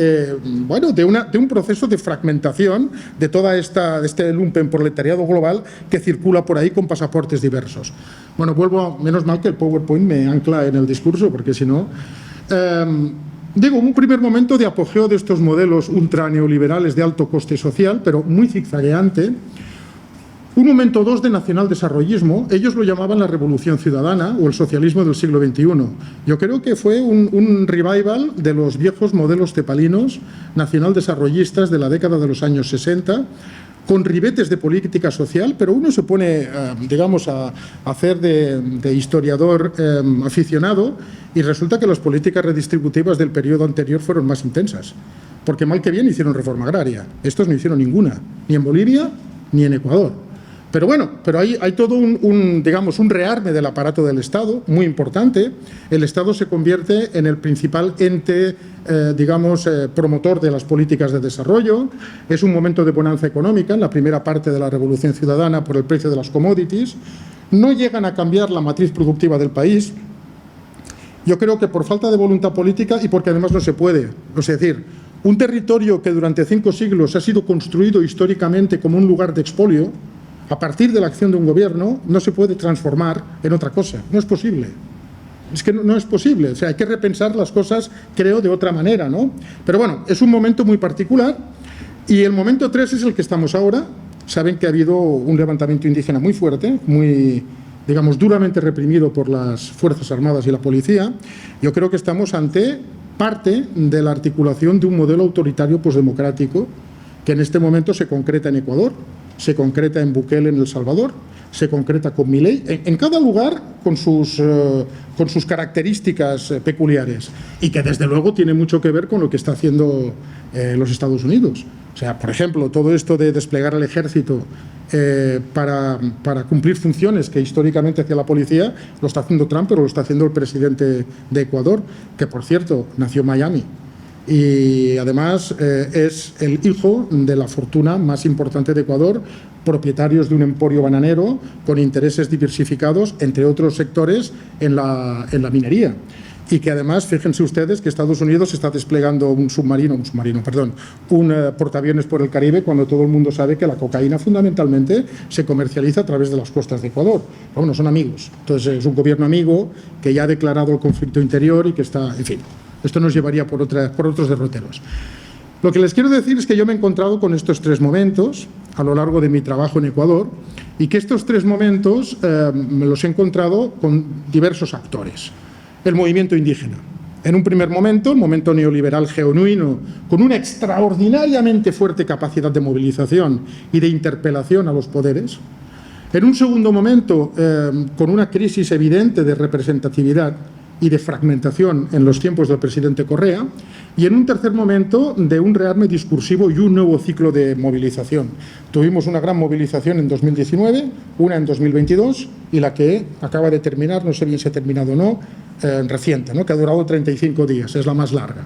bueno, de un proceso de fragmentación de toda este lumpenproletariado global que circula por ahí con pasaportes diversos. Bueno, menos mal que el PowerPoint me ancla en el discurso, porque si no... digo, un primer momento de apogeo de estos modelos ultraneoliberales de alto coste social, pero muy zigzagueante. Un momento 2 de nacionaldesarrollismo, ellos lo llamaban la revolución ciudadana o el socialismo del siglo XXI. Yo creo que fue un revival de los viejos modelos tepalinos nacionaldesarrollistas de la década de los años 60, con ribetes de política social, pero uno se pone, digamos, a hacer de historiador aficionado y resulta que las políticas redistributivas del periodo anterior fueron más intensas, porque mal que bien hicieron reforma agraria. Estos no hicieron ninguna, ni en Bolivia ni en Ecuador. Pero bueno, hay todo digamos, un rearme del aparato del Estado muy importante. El Estado se convierte en el principal ente, digamos, promotor de las políticas de desarrollo. Es un momento de bonanza económica en la primera parte de la Revolución Ciudadana por el precio de las commodities. No llegan a cambiar la matriz productiva del país. Yo creo que por falta de voluntad política y porque además no se puede. Es decir, un territorio que durante 5 siglos ha sido construido históricamente como un lugar de expolio, a partir de la acción de un gobierno, no se puede transformar en otra cosa. No es posible. Es que no es posible. O sea, hay que repensar las cosas, creo, de otra manera, ¿no? Pero bueno, es un momento muy particular y el momento 3 es el que estamos ahora. Saben que ha habido un levantamiento indígena muy fuerte, muy, digamos, duramente reprimido por las Fuerzas Armadas y la policía. Yo creo que estamos ante parte de la articulación de un modelo autoritario posdemocrático que en este momento se concreta en Ecuador, se concreta en Bukele en El Salvador, se concreta con Milei, en cada lugar con sus características peculiares y que desde luego tiene mucho que ver con lo que está haciendo los Estados Unidos. O sea, por ejemplo, todo esto de desplegar al ejército para cumplir funciones que históricamente hacía la policía, lo está haciendo Trump, pero lo está haciendo el presidente de Ecuador, que por cierto nació en Miami. Y además es el hijo de la fortuna más importante de Ecuador, propietarios de un emporio bananero con intereses diversificados, entre otros sectores, en la minería. Y que además, fíjense ustedes que Estados Unidos está desplegando un portaaviones por el Caribe cuando todo el mundo sabe que la cocaína fundamentalmente se comercializa a través de las costas de Ecuador. Pero bueno, son amigos. Entonces es un gobierno amigo que ya ha declarado el conflicto interior y que está, en fin. Esto nos llevaría por otros derroteros. Lo que les quiero decir es que yo me he encontrado con estos 3 momentos a lo largo de mi trabajo en Ecuador y que estos 3 momentos me los he encontrado con diversos actores. El movimiento indígena. En un primer momento, el momento neoliberal genuino, con una extraordinariamente fuerte capacidad de movilización y de interpelación a los poderes. En un segundo momento, con una crisis evidente de representatividad y de fragmentación en los tiempos del presidente Correa, y en un tercer momento de un rearme discursivo y un nuevo ciclo de movilización. Tuvimos una gran movilización en 2019, una en 2022 y la que acaba de terminar, no sé bien si ha terminado o no, reciente, ¿no?, que ha durado 35 días, es la más larga.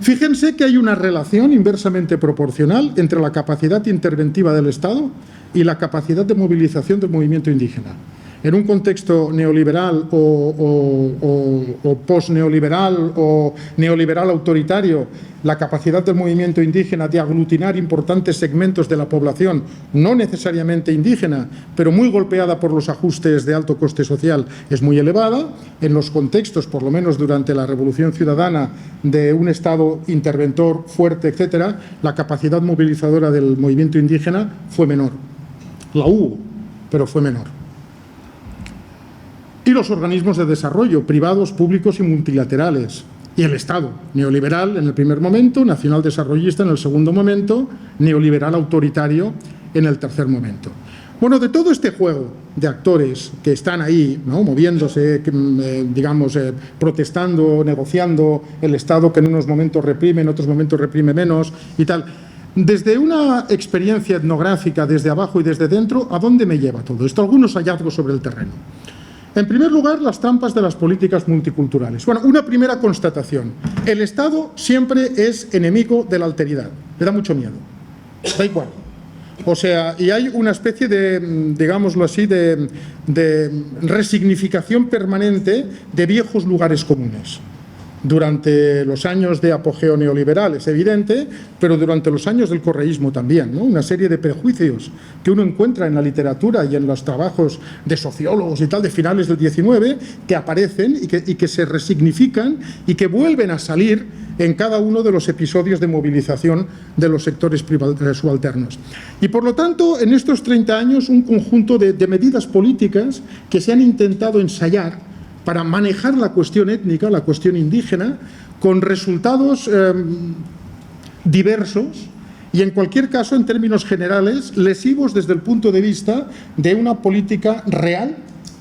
Fíjense que hay una relación inversamente proporcional entre la capacidad interventiva del Estado y la capacidad de movilización del movimiento indígena. En un contexto neoliberal o post-neoliberal o neoliberal autoritario, la capacidad del movimiento indígena de aglutinar importantes segmentos de la población, no necesariamente indígena, pero muy golpeada por los ajustes de alto coste social, es muy elevada. En los contextos, por lo menos durante la Revolución Ciudadana, de un Estado interventor fuerte, etcétera, la capacidad movilizadora del movimiento indígena fue menor. La hubo, pero fue menor. Y los organismos de desarrollo, privados, públicos y multilaterales. Y el Estado, neoliberal en el primer momento, nacional desarrollista en el segundo momento, neoliberal autoritario en el tercer momento. Bueno, de todo este juego de actores que están ahí, ¿no?, moviéndose, digamos, protestando, negociando, el Estado que en unos momentos reprime, en otros momentos reprime menos y tal. Desde una experiencia etnográfica, desde abajo y desde dentro, ¿a dónde me lleva todo esto? Algunos hallazgos sobre el terreno. En primer lugar, las trampas de las políticas multiculturales. Bueno, una primera constatación. El Estado siempre es enemigo de la alteridad. Le da mucho miedo. Da igual. O sea, y hay una especie de, digámoslo así, de resignificación permanente de viejos lugares comunes. Durante los años de apogeo neoliberal, es evidente, pero durante los años del correísmo también, ¿no? Una serie de prejuicios que uno encuentra en la literatura y en los trabajos de sociólogos y tal de finales del XIX que aparecen y que se resignifican y que vuelven a salir en cada uno de los episodios de movilización de los sectores subalternos. Y por lo tanto, en estos 30 años, un conjunto de medidas políticas que se han intentado ensayar para manejar la cuestión étnica, la cuestión indígena, con resultados diversos y, en cualquier caso, en términos generales, lesivos desde el punto de vista de una política real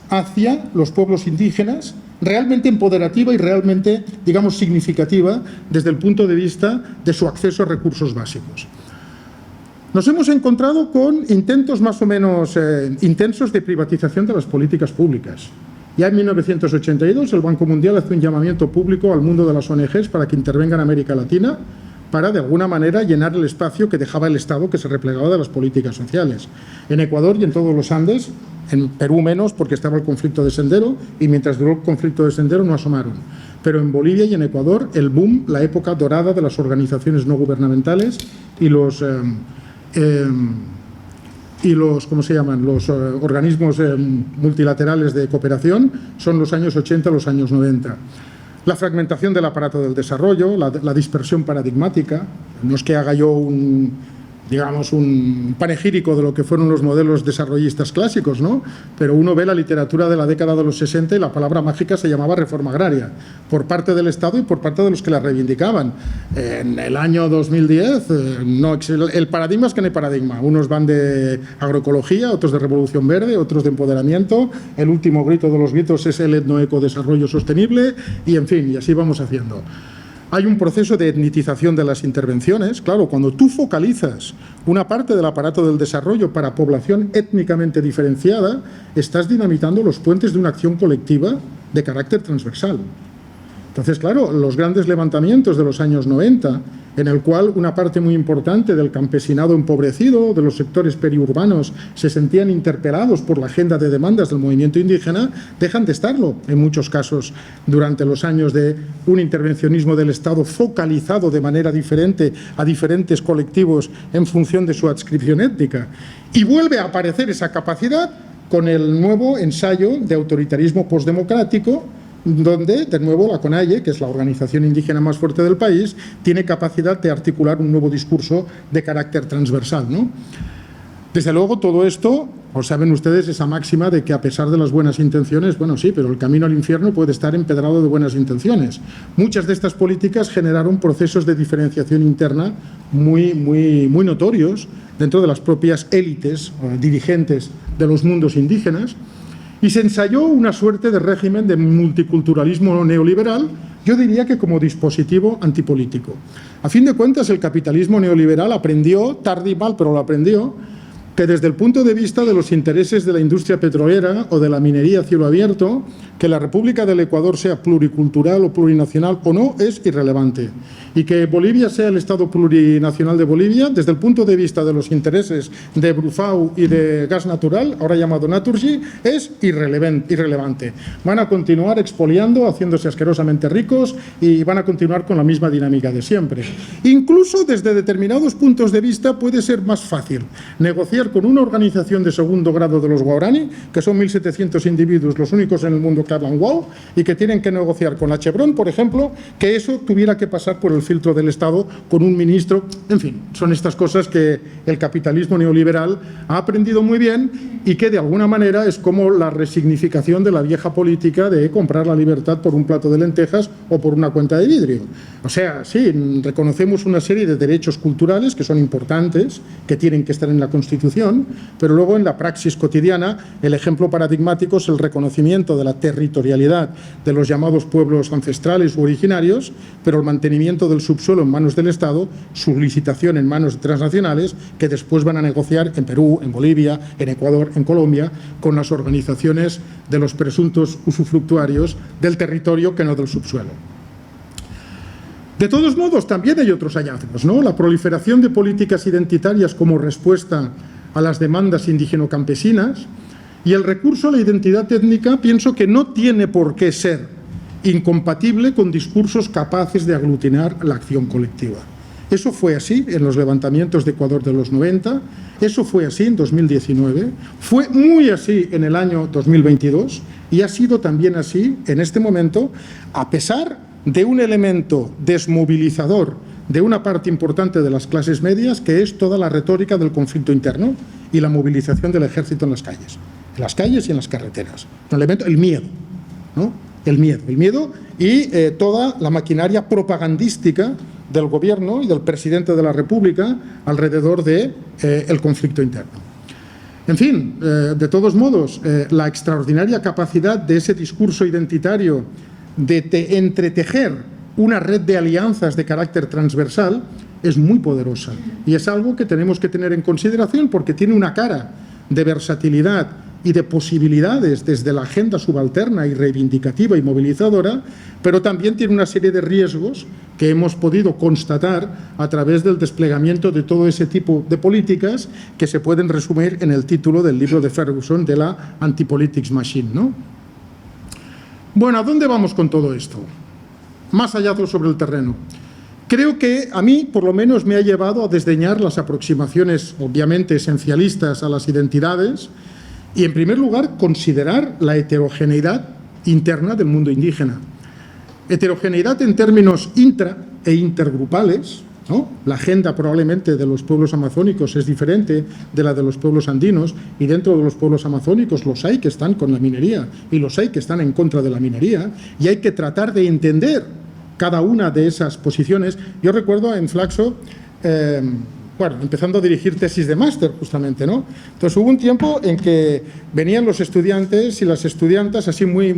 hacia los pueblos indígenas, realmente empoderativa y realmente, digamos, significativa desde el punto de vista de su acceso a recursos básicos. Nos hemos encontrado con intentos más o menos intensos de privatización de las políticas públicas. Ya en 1982 el Banco Mundial hace un llamamiento público al mundo de las ONGs para que intervenga en América Latina para, de alguna manera, llenar el espacio que dejaba el Estado, que se replegaba de las políticas sociales. En Ecuador y en todos los Andes, en Perú menos porque estaba el conflicto de Sendero y mientras duró el conflicto de Sendero no asomaron. Pero en Bolivia y en Ecuador el boom, la época dorada de las organizaciones no gubernamentales y los ¿cómo se llaman?, los organismos multilaterales de cooperación son los años 80, los años 90. La fragmentación del aparato del desarrollo, la dispersión paradigmática, no es que haga yo un panegírico de lo que fueron los modelos desarrollistas clásicos, ¿no? Pero uno ve la literatura de la década de los 60 y la palabra mágica se llamaba reforma agraria, por parte del Estado y por parte de los que la reivindicaban. En el año 2010, el paradigma es que no hay paradigma. Unos van de agroecología, otros de revolución verde, otros de empoderamiento. El último grito de los gritos es el etnoecodesarrollo sostenible y, en fin, y así vamos haciendo. Hay un proceso de etnitización de las intervenciones. Claro, cuando tú focalizas una parte del aparato del desarrollo para población étnicamente diferenciada, estás dinamitando los puentes de una acción colectiva de carácter transversal. Entonces, claro, los grandes levantamientos de los años 90, en el cual una parte muy importante del campesinado empobrecido, de los sectores periurbanos, se sentían interpelados por la agenda de demandas del movimiento indígena, dejan de estarlo en muchos casos durante los años de un intervencionismo del Estado focalizado de manera diferente a diferentes colectivos en función de su adscripción étnica. Y vuelve a aparecer esa capacidad con el nuevo ensayo de autoritarismo postdemocrático, donde, de nuevo, la CONAIE, que es la organización indígena más fuerte del país, tiene capacidad de articular un nuevo discurso de carácter transversal, ¿no? Desde luego, todo esto, o saben ustedes esa máxima de que a pesar de las buenas intenciones, bueno, sí, pero el camino al infierno puede estar empedrado de buenas intenciones. Muchas de estas políticas generaron procesos de diferenciación interna muy notorios dentro de las propias élites dirigentes de los mundos indígenas, y se ensayó una suerte de régimen de multiculturalismo neoliberal, yo diría que como dispositivo antipolítico. A fin de cuentas, el capitalismo neoliberal aprendió, tarde y mal, pero lo aprendió, que desde el punto de vista de los intereses de la industria petrolera o de la minería a cielo abierto, que la República del Ecuador sea pluricultural o plurinacional o no es irrelevante. Y que Bolivia sea el Estado plurinacional de Bolivia, desde el punto de vista de los intereses de Brufau y de gas natural, ahora llamado Naturgy, es irrelevante. Van a continuar expoliando, haciéndose asquerosamente ricos y van a continuar con la misma dinámica de siempre. Incluso desde determinados puntos de vista puede ser más fácil negociar con una organización de segundo grado de los Guarani, que son 1.700 individuos, los únicos en el mundo que hablan guau, y que tienen que negociar con la Chevron, por ejemplo, que eso tuviera que pasar por el filtro del Estado con un ministro. En fin, son estas cosas que el capitalismo neoliberal ha aprendido muy bien y que de alguna manera es como la resignificación de la vieja política de comprar la libertad por un plato de lentejas o por una cuenta de vidrio. O sea, sí, reconocemos una serie de derechos culturales que son importantes, que tienen que estar en la Constitución, pero luego en la praxis cotidiana el ejemplo paradigmático es el reconocimiento de la territorialidad de los llamados pueblos ancestrales u originarios, pero el mantenimiento del subsuelo en manos del Estado, su licitación en manos de transnacionales que después van a negociar en Perú, en Bolivia, en Ecuador, en Colombia, con las organizaciones de los presuntos usufructuarios del territorio que no del subsuelo. De todos modos, también hay otros hallazgos, ¿no? La proliferación de políticas identitarias como respuesta a las demandas indígeno-campesinas y el recurso a la identidad étnica, pienso que no tiene por qué ser incompatible con discursos capaces de aglutinar la acción colectiva. Eso fue así en los levantamientos de Ecuador de los 90, eso fue así en 2019, fue muy así en el año 2022 y ha sido también así en este momento, a pesar de un elemento desmovilizador de una parte importante de las clases medias, que es toda la retórica del conflicto interno y la movilización del ejército en las calles y en las carreteras. Un elemento, el miedo, ¿no? El miedo y toda la maquinaria propagandística del gobierno y del presidente de la República alrededor de el conflicto interno. En fin, de todos modos, la extraordinaria capacidad de ese discurso identitario de entretejer una red de alianzas de carácter transversal es muy poderosa y es algo que tenemos que tener en consideración porque tiene una cara de versatilidad y de posibilidades desde la agenda subalterna y reivindicativa y movilizadora, pero también tiene una serie de riesgos que hemos podido constatar a través del desplegamiento de todo ese tipo de políticas que se pueden resumir en el título del libro de Ferguson de la Anti-Politics Machine, ¿no? Bueno, ¿a dónde vamos con todo esto? Más hallazgos sobre el terreno. Creo que a mí, por lo menos, me ha llevado a desdeñar las aproximaciones, obviamente, esencialistas a las identidades y, en primer lugar, considerar la heterogeneidad interna del mundo indígena. Heterogeneidad en términos intra e intergrupales, ¿no? La agenda probablemente de los pueblos amazónicos es diferente de la de los pueblos andinos y dentro de los pueblos amazónicos los hay que están con la minería y los hay que están en contra de la minería y hay que tratar de entender cada una de esas posiciones. Yo recuerdo en Flaxo, empezando a dirigir tesis de máster justamente, ¿no? Entonces hubo un tiempo en que venían los estudiantes y las estudiantas así muy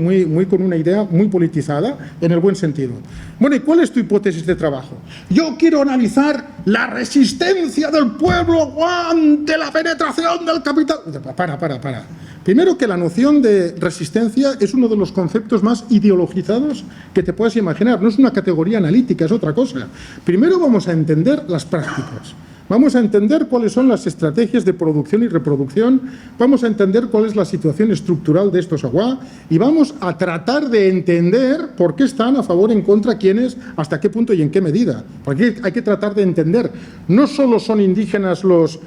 con una idea muy politizada, en el buen sentido. Bueno, ¿y cuál es tu hipótesis de trabajo? Yo quiero analizar la resistencia del pueblo ante la penetración del capital. Para. Primero, que la noción de resistencia es uno de los conceptos más ideologizados que te puedas imaginar. No es una categoría analítica, es otra cosa. Primero vamos a entender las prácticas. Vamos a entender cuáles son las estrategias de producción y reproducción, vamos a entender cuál es la situación estructural de estos aguá y vamos a tratar de entender por qué están a favor, en contra, quiénes, hasta qué punto y en qué medida. Porque hay que tratar de entender, no solo son indígenas los,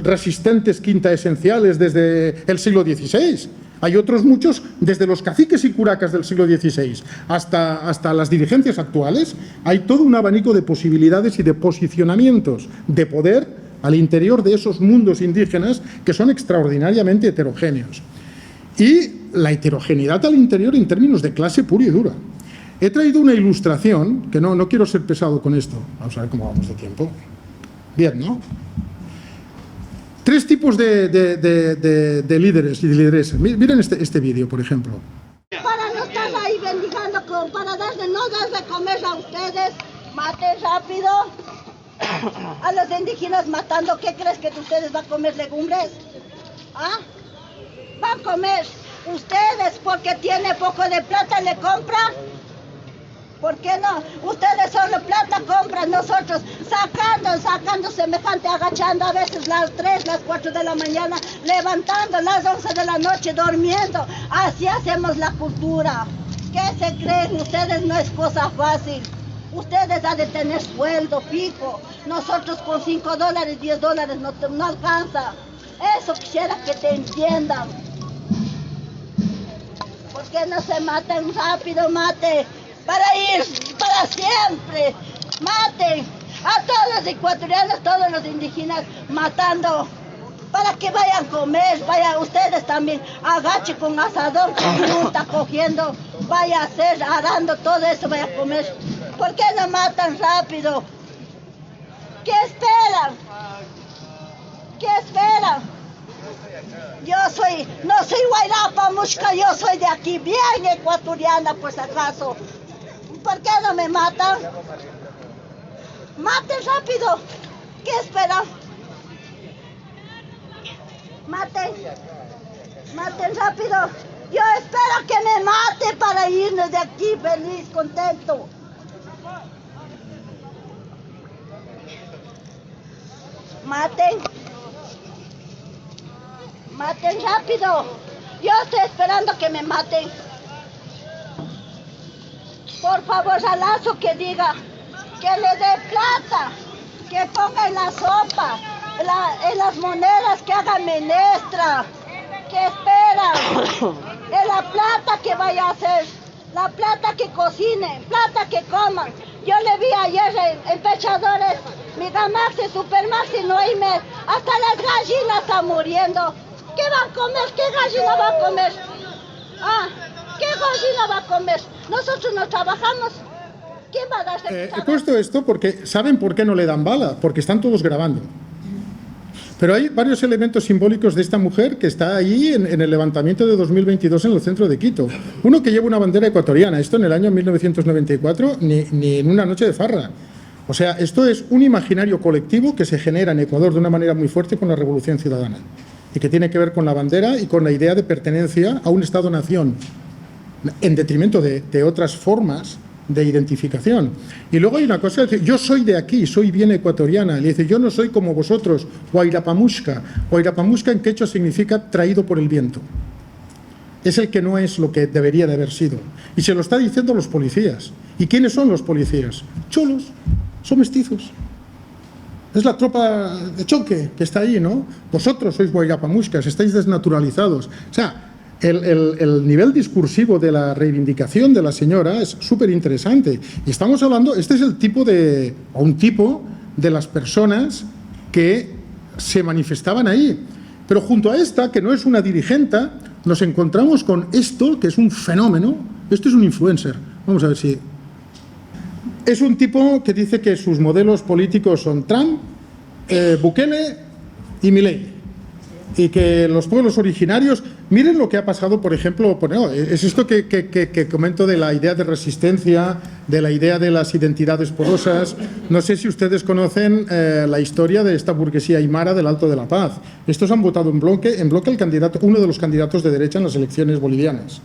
resistentes quinta esenciales desde el siglo XVI, hay otros muchos, desde los caciques y curacas del siglo XVI hasta las dirigencias actuales, hay todo un abanico de posibilidades y de posicionamientos de poder al interior de esos mundos indígenas que son extraordinariamente heterogéneos. Y la heterogeneidad al interior en términos de clase pura y dura. He traído una ilustración, que no quiero ser pesado con esto. Vamos a ver cómo vamos de tiempo. Bien, ¿no? 3 tipos de líderes y de lideresas. Miren este vídeo, por ejemplo. Para no estar ahí bendigando, para no darle comer a ustedes, maten rápido. A los indígenas matando, ¿qué crees que ustedes van a comer legumbres? ¿Ah? Van a comer ustedes porque tiene poco de plata, le compran. ¿Por qué no? Ustedes solo plata compran, nosotros sacando semejante, agachando a veces las 3, las 4 de la mañana, levantando las 11 de la noche, durmiendo. Así hacemos la cultura. ¿Qué se creen? Ustedes no es cosa fácil. Ustedes han de tener sueldo fijo. Nosotros con $5, $10 no alcanza. Eso quisiera que te entiendan. ¿Por qué no se matan rápido? Mate. Para ir, para siempre. Maten a todos los ecuatorianos, todos los indígenas, matando. Para que vayan a comer, vaya ustedes también, agache con asadón, con fruta, cogiendo, vaya a hacer, arando todo eso, vaya a comer. ¿Por qué no matan rápido? ¿Qué esperan? ¿Qué esperan? No soy Guairapa Muxca, yo soy de aquí, bien ecuatoriana por si acaso. ¿Por qué no me matan? Maten rápido. ¿Qué esperan? Maten rápido. Yo espero que me mate para irnos de aquí feliz, contento. Maten rápido. Yo estoy esperando que me maten. Por favor, a Lazo que diga, que le dé plata, que ponga en la sopa, en las monedas, que haga menestra, que esperan, en la plata que vaya a hacer, la plata que cocinen, plata que coman. Yo le vi ayer en Pechadores, Megamaxi, Supermaxi, Noime, hasta las gallinas están muriendo. ¿Qué van a comer? ¿Qué gallina va a comer? ¿Qué gallina va a comer? Nosotros no trabajamos. ¿Quién va a darse? He puesto esto porque ¿saben por qué no le dan bala? Porque están todos grabando. Pero hay varios elementos simbólicos de esta mujer que está ahí en el levantamiento de 2022 en el centro de Quito. Uno que lleva una bandera ecuatoriana, esto en el año 1994, ni en una noche de farra. O sea, esto es un imaginario colectivo que se genera en Ecuador de una manera muy fuerte con la Revolución Ciudadana y que tiene que ver con la bandera y con la idea de pertenencia a un Estado-nación, en detrimento de otras formas de identificación. Y luego hay una cosa, yo soy de aquí, soy bien ecuatoriana. Le dice, yo no soy como vosotros, Guairapamuxca. Guairapamuxca en quechua significa traído por el viento. Es el que no es lo que debería de haber sido. Y se lo está diciendo los policías. ¿Y quiénes son los policías? Cholos, son mestizos. Es la tropa de choque que está ahí, ¿no? Vosotros sois Guairapamuxcas, estáis desnaturalizados. O sea, el nivel discursivo de la reivindicación de la señora es súper interesante. Y estamos hablando, este es el tipo un tipo de las personas que se manifestaban ahí. Pero junto a esta, que no es una dirigenta, nos encontramos con esto, que es un fenómeno. Esto es un influencer. Vamos a ver si... Es un tipo que dice que sus modelos políticos son Trump, Bukele y Milei. Y que los pueblos originarios... Miren lo que ha pasado, por ejemplo, es esto que comento de la idea de resistencia, de la idea de las identidades porosas. No sé si ustedes conocen la historia de esta burguesía aymara del Alto de la Paz. Estos han votado en bloque el candidato, uno de los candidatos de derecha en las elecciones bolivianas.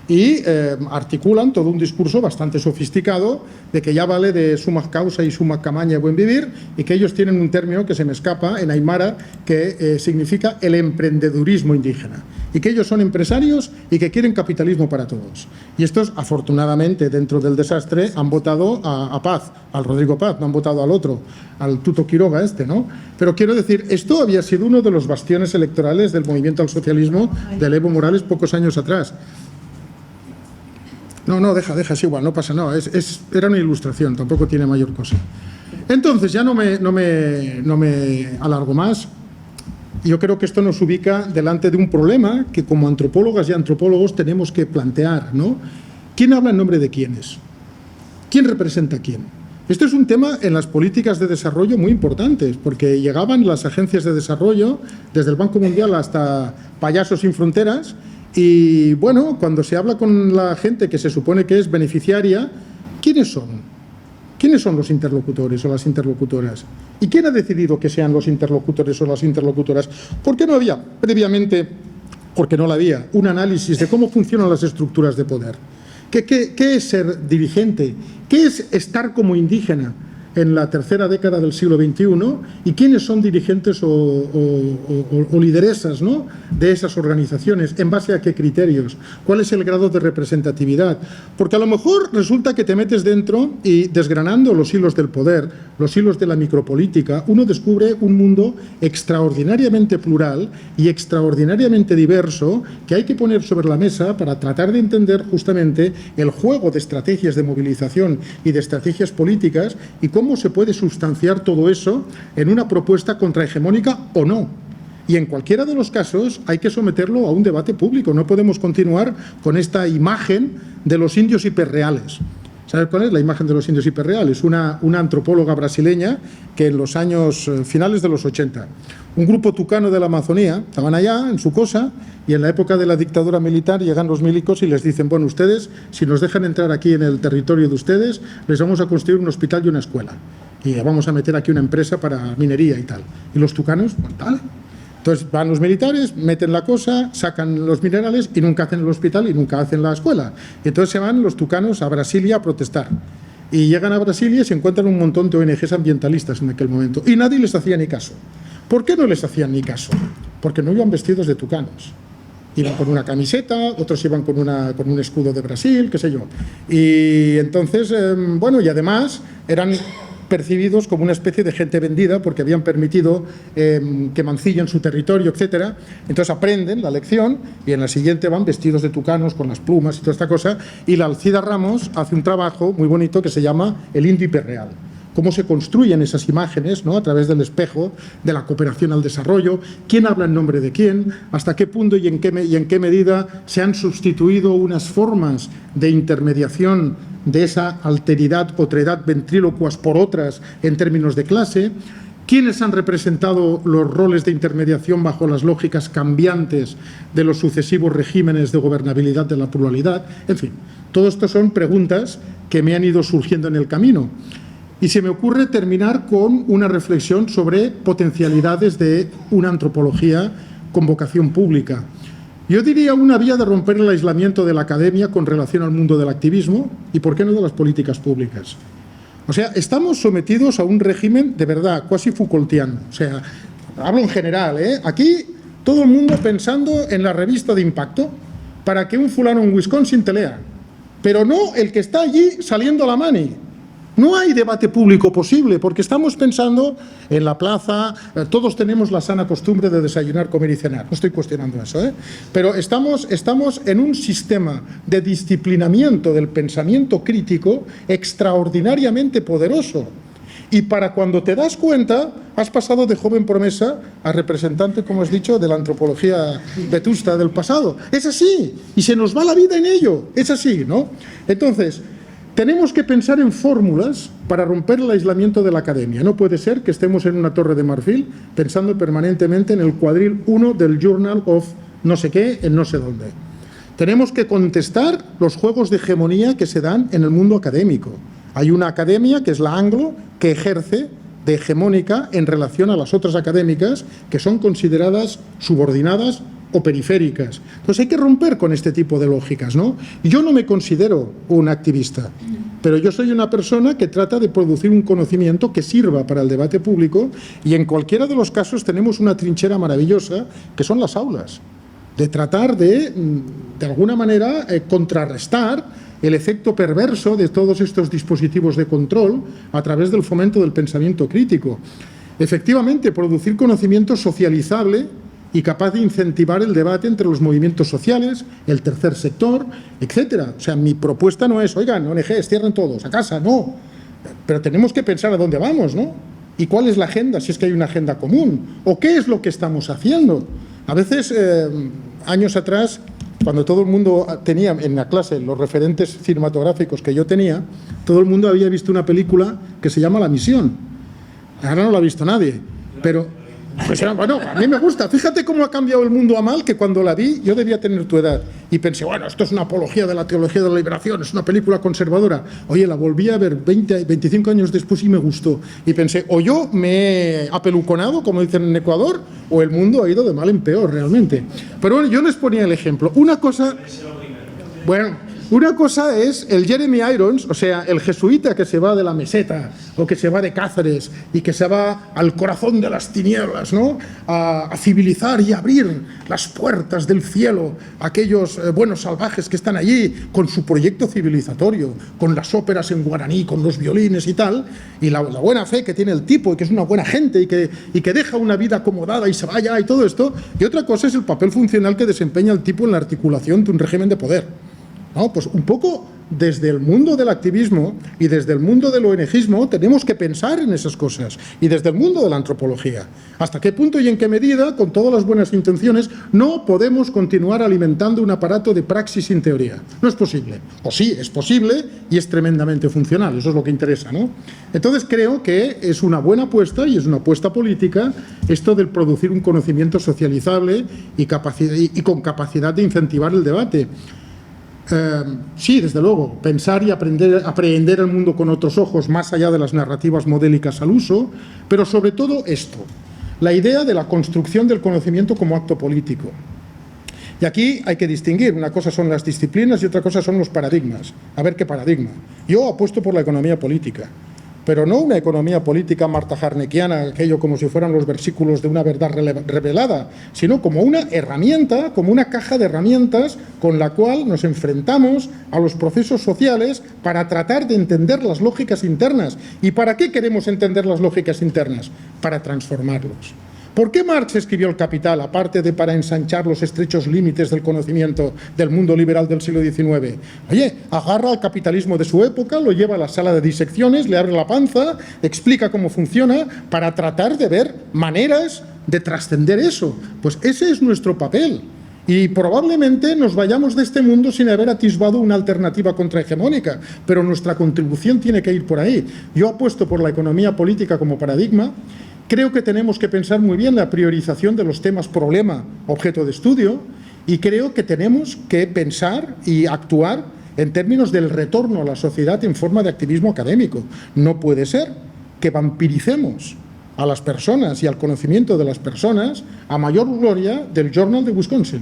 Y articulan todo un discurso bastante sofisticado de que ya vale de suma causa y suma camaña y buen vivir, y que ellos tienen un término que se me escapa en aymara que significa el emprendedurismo indígena, y que ellos son empresarios y que quieren capitalismo para todos. Y estos, afortunadamente, dentro del desastre, han votado a Paz, al Rodrigo Paz, no han votado al otro, al Tuto Quiroga ¿no? Pero quiero decir, esto había sido uno de los bastiones electorales del movimiento al socialismo de Evo Morales pocos años atrás. No, deja, es igual, no pasa nada, era una ilustración, tampoco tiene mayor cosa. Entonces, ya no me alargo más. Yo creo que esto nos ubica delante de un problema que como antropólogas y antropólogos tenemos que plantear, ¿no? ¿Quién habla en nombre de quiénes? ¿Quién representa a quién? Esto es un tema en las políticas de desarrollo muy importantes, porque llegaban las agencias de desarrollo, desde el Banco Mundial hasta Payasos sin Fronteras, y bueno, cuando se habla con la gente que se supone que es beneficiaria, ¿quiénes son? ¿Quiénes son los interlocutores o las interlocutoras? ¿Y quién ha decidido que sean los interlocutores o las interlocutoras? ¿Por qué no había previamente, porque no la había, un análisis de cómo funcionan las estructuras de poder? ¿Qué es ser dirigente? ¿Qué es estar como indígena en la tercera década del siglo XXI? ¿Y quiénes son dirigentes o lideresas, ¿no?, de esas organizaciones? ¿En base a qué criterios? ¿Cuál es el grado de representatividad? Porque a lo mejor resulta que te metes dentro y, desgranando los hilos del poder, los hilos de la micropolítica, uno descubre un mundo extraordinariamente plural y extraordinariamente diverso que hay que poner sobre la mesa para tratar de entender justamente el juego de estrategias de movilización y de estrategias políticas y cómo se puede sustanciar todo eso en una propuesta contrahegemónica o no. Y en cualquiera de los casos hay que someterlo a un debate público. No podemos continuar con esta imagen de los indios hiperreales. ¿Sabes cuál es la imagen de los indios hiperreales? Una antropóloga brasileña que en los años finales de los 80, un grupo tucano de la Amazonía, estaban allá en su cosa y en la época de la dictadura militar llegan los milicos y les dicen, bueno, ustedes, si nos dejan entrar aquí en el territorio de ustedes, les vamos a construir un hospital y una escuela. Y vamos a meter aquí una empresa para minería y tal. Y los tucanos, bueno, tal. Entonces van los militares, meten la cosa, sacan los minerales y nunca hacen el hospital y nunca hacen la escuela. Y entonces se van los tucanos a Brasilia a protestar. Y llegan a Brasilia y se encuentran un montón de ONGs ambientalistas en aquel momento. Y nadie les hacía ni caso. ¿Por qué no les hacían ni caso? Porque no iban vestidos de tucanos. Iban con una camiseta, otros iban con un escudo de Brasil, qué sé yo. Y entonces, bueno, y además eran percibidos como una especie de gente vendida porque habían permitido que mancillen su territorio, etcétera. Entonces aprenden la lección y en la siguiente van vestidos de tucanos con las plumas y toda esta cosa. Y la Alcida Ramos hace un trabajo muy bonito que se llama El indio hiperreal. Cómo se construyen esas imágenes, ¿no?, a través del espejo de la cooperación al desarrollo, quién habla en nombre de quién, hasta qué punto y en qué medida se han sustituido unas formas de intermediación de esa alteridad, otredad, ventrílocuas por otras en términos de clase, quiénes han representado los roles de intermediación bajo las lógicas cambiantes de los sucesivos regímenes de gobernabilidad de la pluralidad. En fin, todo esto son preguntas que me han ido surgiendo en el camino. Y se me ocurre terminar con una reflexión sobre potencialidades de una antropología con vocación pública. Yo diría una vía de romper el aislamiento de la academia con relación al mundo del activismo y, ¿por qué no, de las políticas públicas? O sea, estamos sometidos a un régimen de verdad cuasi Foucaultiano. O sea, hablo en general, ¿eh? Aquí todo el mundo pensando en la revista de impacto para que un fulano en Wisconsin te lea, pero no el que está allí saliendo a la mani. No hay debate público posible porque estamos pensando en la plaza, todos tenemos la sana costumbre de desayunar, comer y cenar, no estoy cuestionando eso, pero estamos en un sistema de disciplinamiento del pensamiento crítico extraordinariamente poderoso. Y para cuando te das cuenta, has pasado de joven promesa a representante, como has dicho, de la antropología vetusta del pasado. Es así, y se nos va la vida en ello, es así, ¿no? Entonces, tenemos que pensar en fórmulas para romper el aislamiento de la academia. No puede ser que estemos en una torre de marfil pensando permanentemente en el cuadril 1 del Journal of no sé qué en no sé dónde. Tenemos que contestar los juegos de hegemonía que se dan en el mundo académico. Hay una academia, que es la anglo, que ejerce de hegemónica en relación a las otras académicas que son consideradas subordinadas o periféricas. Entonces hay que romper con este tipo de lógicas, ¿no? Yo no me considero un activista, pero yo soy una persona que trata de producir un conocimiento que sirva para el debate público y en cualquiera de los casos tenemos una trinchera maravillosa que son las aulas, de tratar de alguna manera, contrarrestar el efecto perverso de todos estos dispositivos de control a través del fomento del pensamiento crítico. Efectivamente, producir conocimiento socializable y capaz de incentivar el debate entre los movimientos sociales, el tercer sector, etcétera. O sea, mi propuesta no es, oigan, ONGs, cierren todos, a casa, no. pero tenemos que pensar a dónde vamos, ¿no? ¿Y cuál es la agenda, si es que hay una agenda común? ¿O qué es lo que estamos haciendo? A veces, años atrás, cuando todo el mundo tenía en la clase los referentes cinematográficos que yo tenía, todo el mundo había visto una película que se llama La Misión. Ahora no la ha visto nadie, pero pues bueno, a mí me gusta. Fíjate cómo ha cambiado el mundo a mal, que cuando la vi yo debía tener tu edad y pensé, bueno, esto es una apología de la teología de la liberación, es una película conservadora. Oye, la volví a ver 25 años después y me gustó. Y pensé, o yo me he apeluconado, como dicen en Ecuador, o el mundo ha ido de mal en peor realmente. Pero bueno, yo les ponía el ejemplo. Una cosa es el Jeremy Irons, o sea, el jesuita que se va de la meseta o que se va de Cáceres y que se va al corazón de las tinieblas, ¿no? A civilizar y abrir las puertas del cielo a aquellos buenos salvajes que están allí con su proyecto civilizatorio, con las óperas en guaraní, con los violines y tal, y la buena fe que tiene el tipo y que es una buena gente y que deja una vida acomodada y se vaya y todo esto. Y otra cosa es el papel funcional que desempeña el tipo en la articulación de un régimen de poder. No, pues un poco desde el mundo del activismo y desde el mundo del ONGismo tenemos que pensar en esas cosas, y desde el mundo de la antropología. ¿Hasta qué punto y en qué medida, con todas las buenas intenciones, no podemos continuar alimentando un aparato de praxis sin teoría? No es posible. O sí, es posible y es tremendamente funcional. Eso es lo que interesa, ¿no? Entonces creo que es una buena apuesta y es una apuesta política esto del producir un conocimiento socializable y con capacidad de incentivar el debate. Sí, desde luego, pensar y aprehender el mundo con otros ojos, más allá de las narrativas modélicas al uso, pero sobre todo esto, la idea de la construcción del conocimiento como acto político. Y aquí hay que distinguir, una cosa son las disciplinas y otra cosa son los paradigmas. A ver qué paradigma. Yo apuesto por la economía política, pero no una economía política marta-harnekiana, aquello como si fueran los versículos de una verdad revelada, sino como una herramienta, como una caja de herramientas con la cual nos enfrentamos a los procesos sociales para tratar de entender las lógicas internas. ¿Y para qué queremos entender las lógicas internas? Para transformarlos. ¿Por qué Marx escribió El Capital, aparte de para ensanchar los estrechos límites del conocimiento del mundo liberal del siglo XIX? Oye, agarra al capitalismo de su época, lo lleva a la sala de disecciones, le abre la panza, explica cómo funciona, para tratar de ver maneras de trascender eso. Pues ese es nuestro papel. Y probablemente nos vayamos de este mundo sin haber atisbado una alternativa contrahegemónica, pero nuestra contribución tiene que ir por ahí. Yo apuesto por la economía política como paradigma. Creo que tenemos que pensar muy bien la priorización de los temas problema, objeto de estudio, y creo que tenemos que pensar y actuar en términos del retorno a la sociedad en forma de activismo académico. No puede ser que vampiricemos a las personas y al conocimiento de las personas a mayor gloria del Journal de Wisconsin.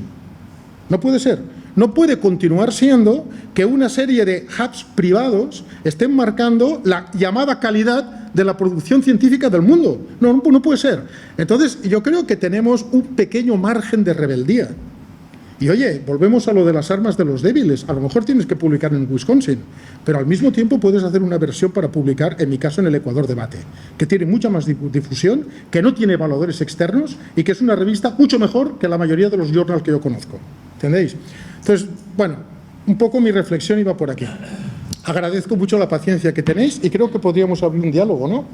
No puede ser. No puede continuar siendo que una serie de hubs privados estén marcando la llamada calidad de la producción científica del mundo. No puede ser. Entonces, yo creo que tenemos un pequeño margen de rebeldía. Y oye, volvemos a lo de las armas de los débiles. A lo mejor tienes que publicar en Wisconsin, pero al mismo tiempo puedes hacer una versión para publicar, en mi caso, en el Ecuador Debate, que tiene mucha más difusión, que no tiene evaluadores externos y que es una revista mucho mejor que la mayoría de los journals que yo conozco. ¿Entendéis? Entonces, bueno, un poco mi reflexión iba por aquí. Agradezco mucho la paciencia que tenéis y creo que podríamos abrir un diálogo, ¿no?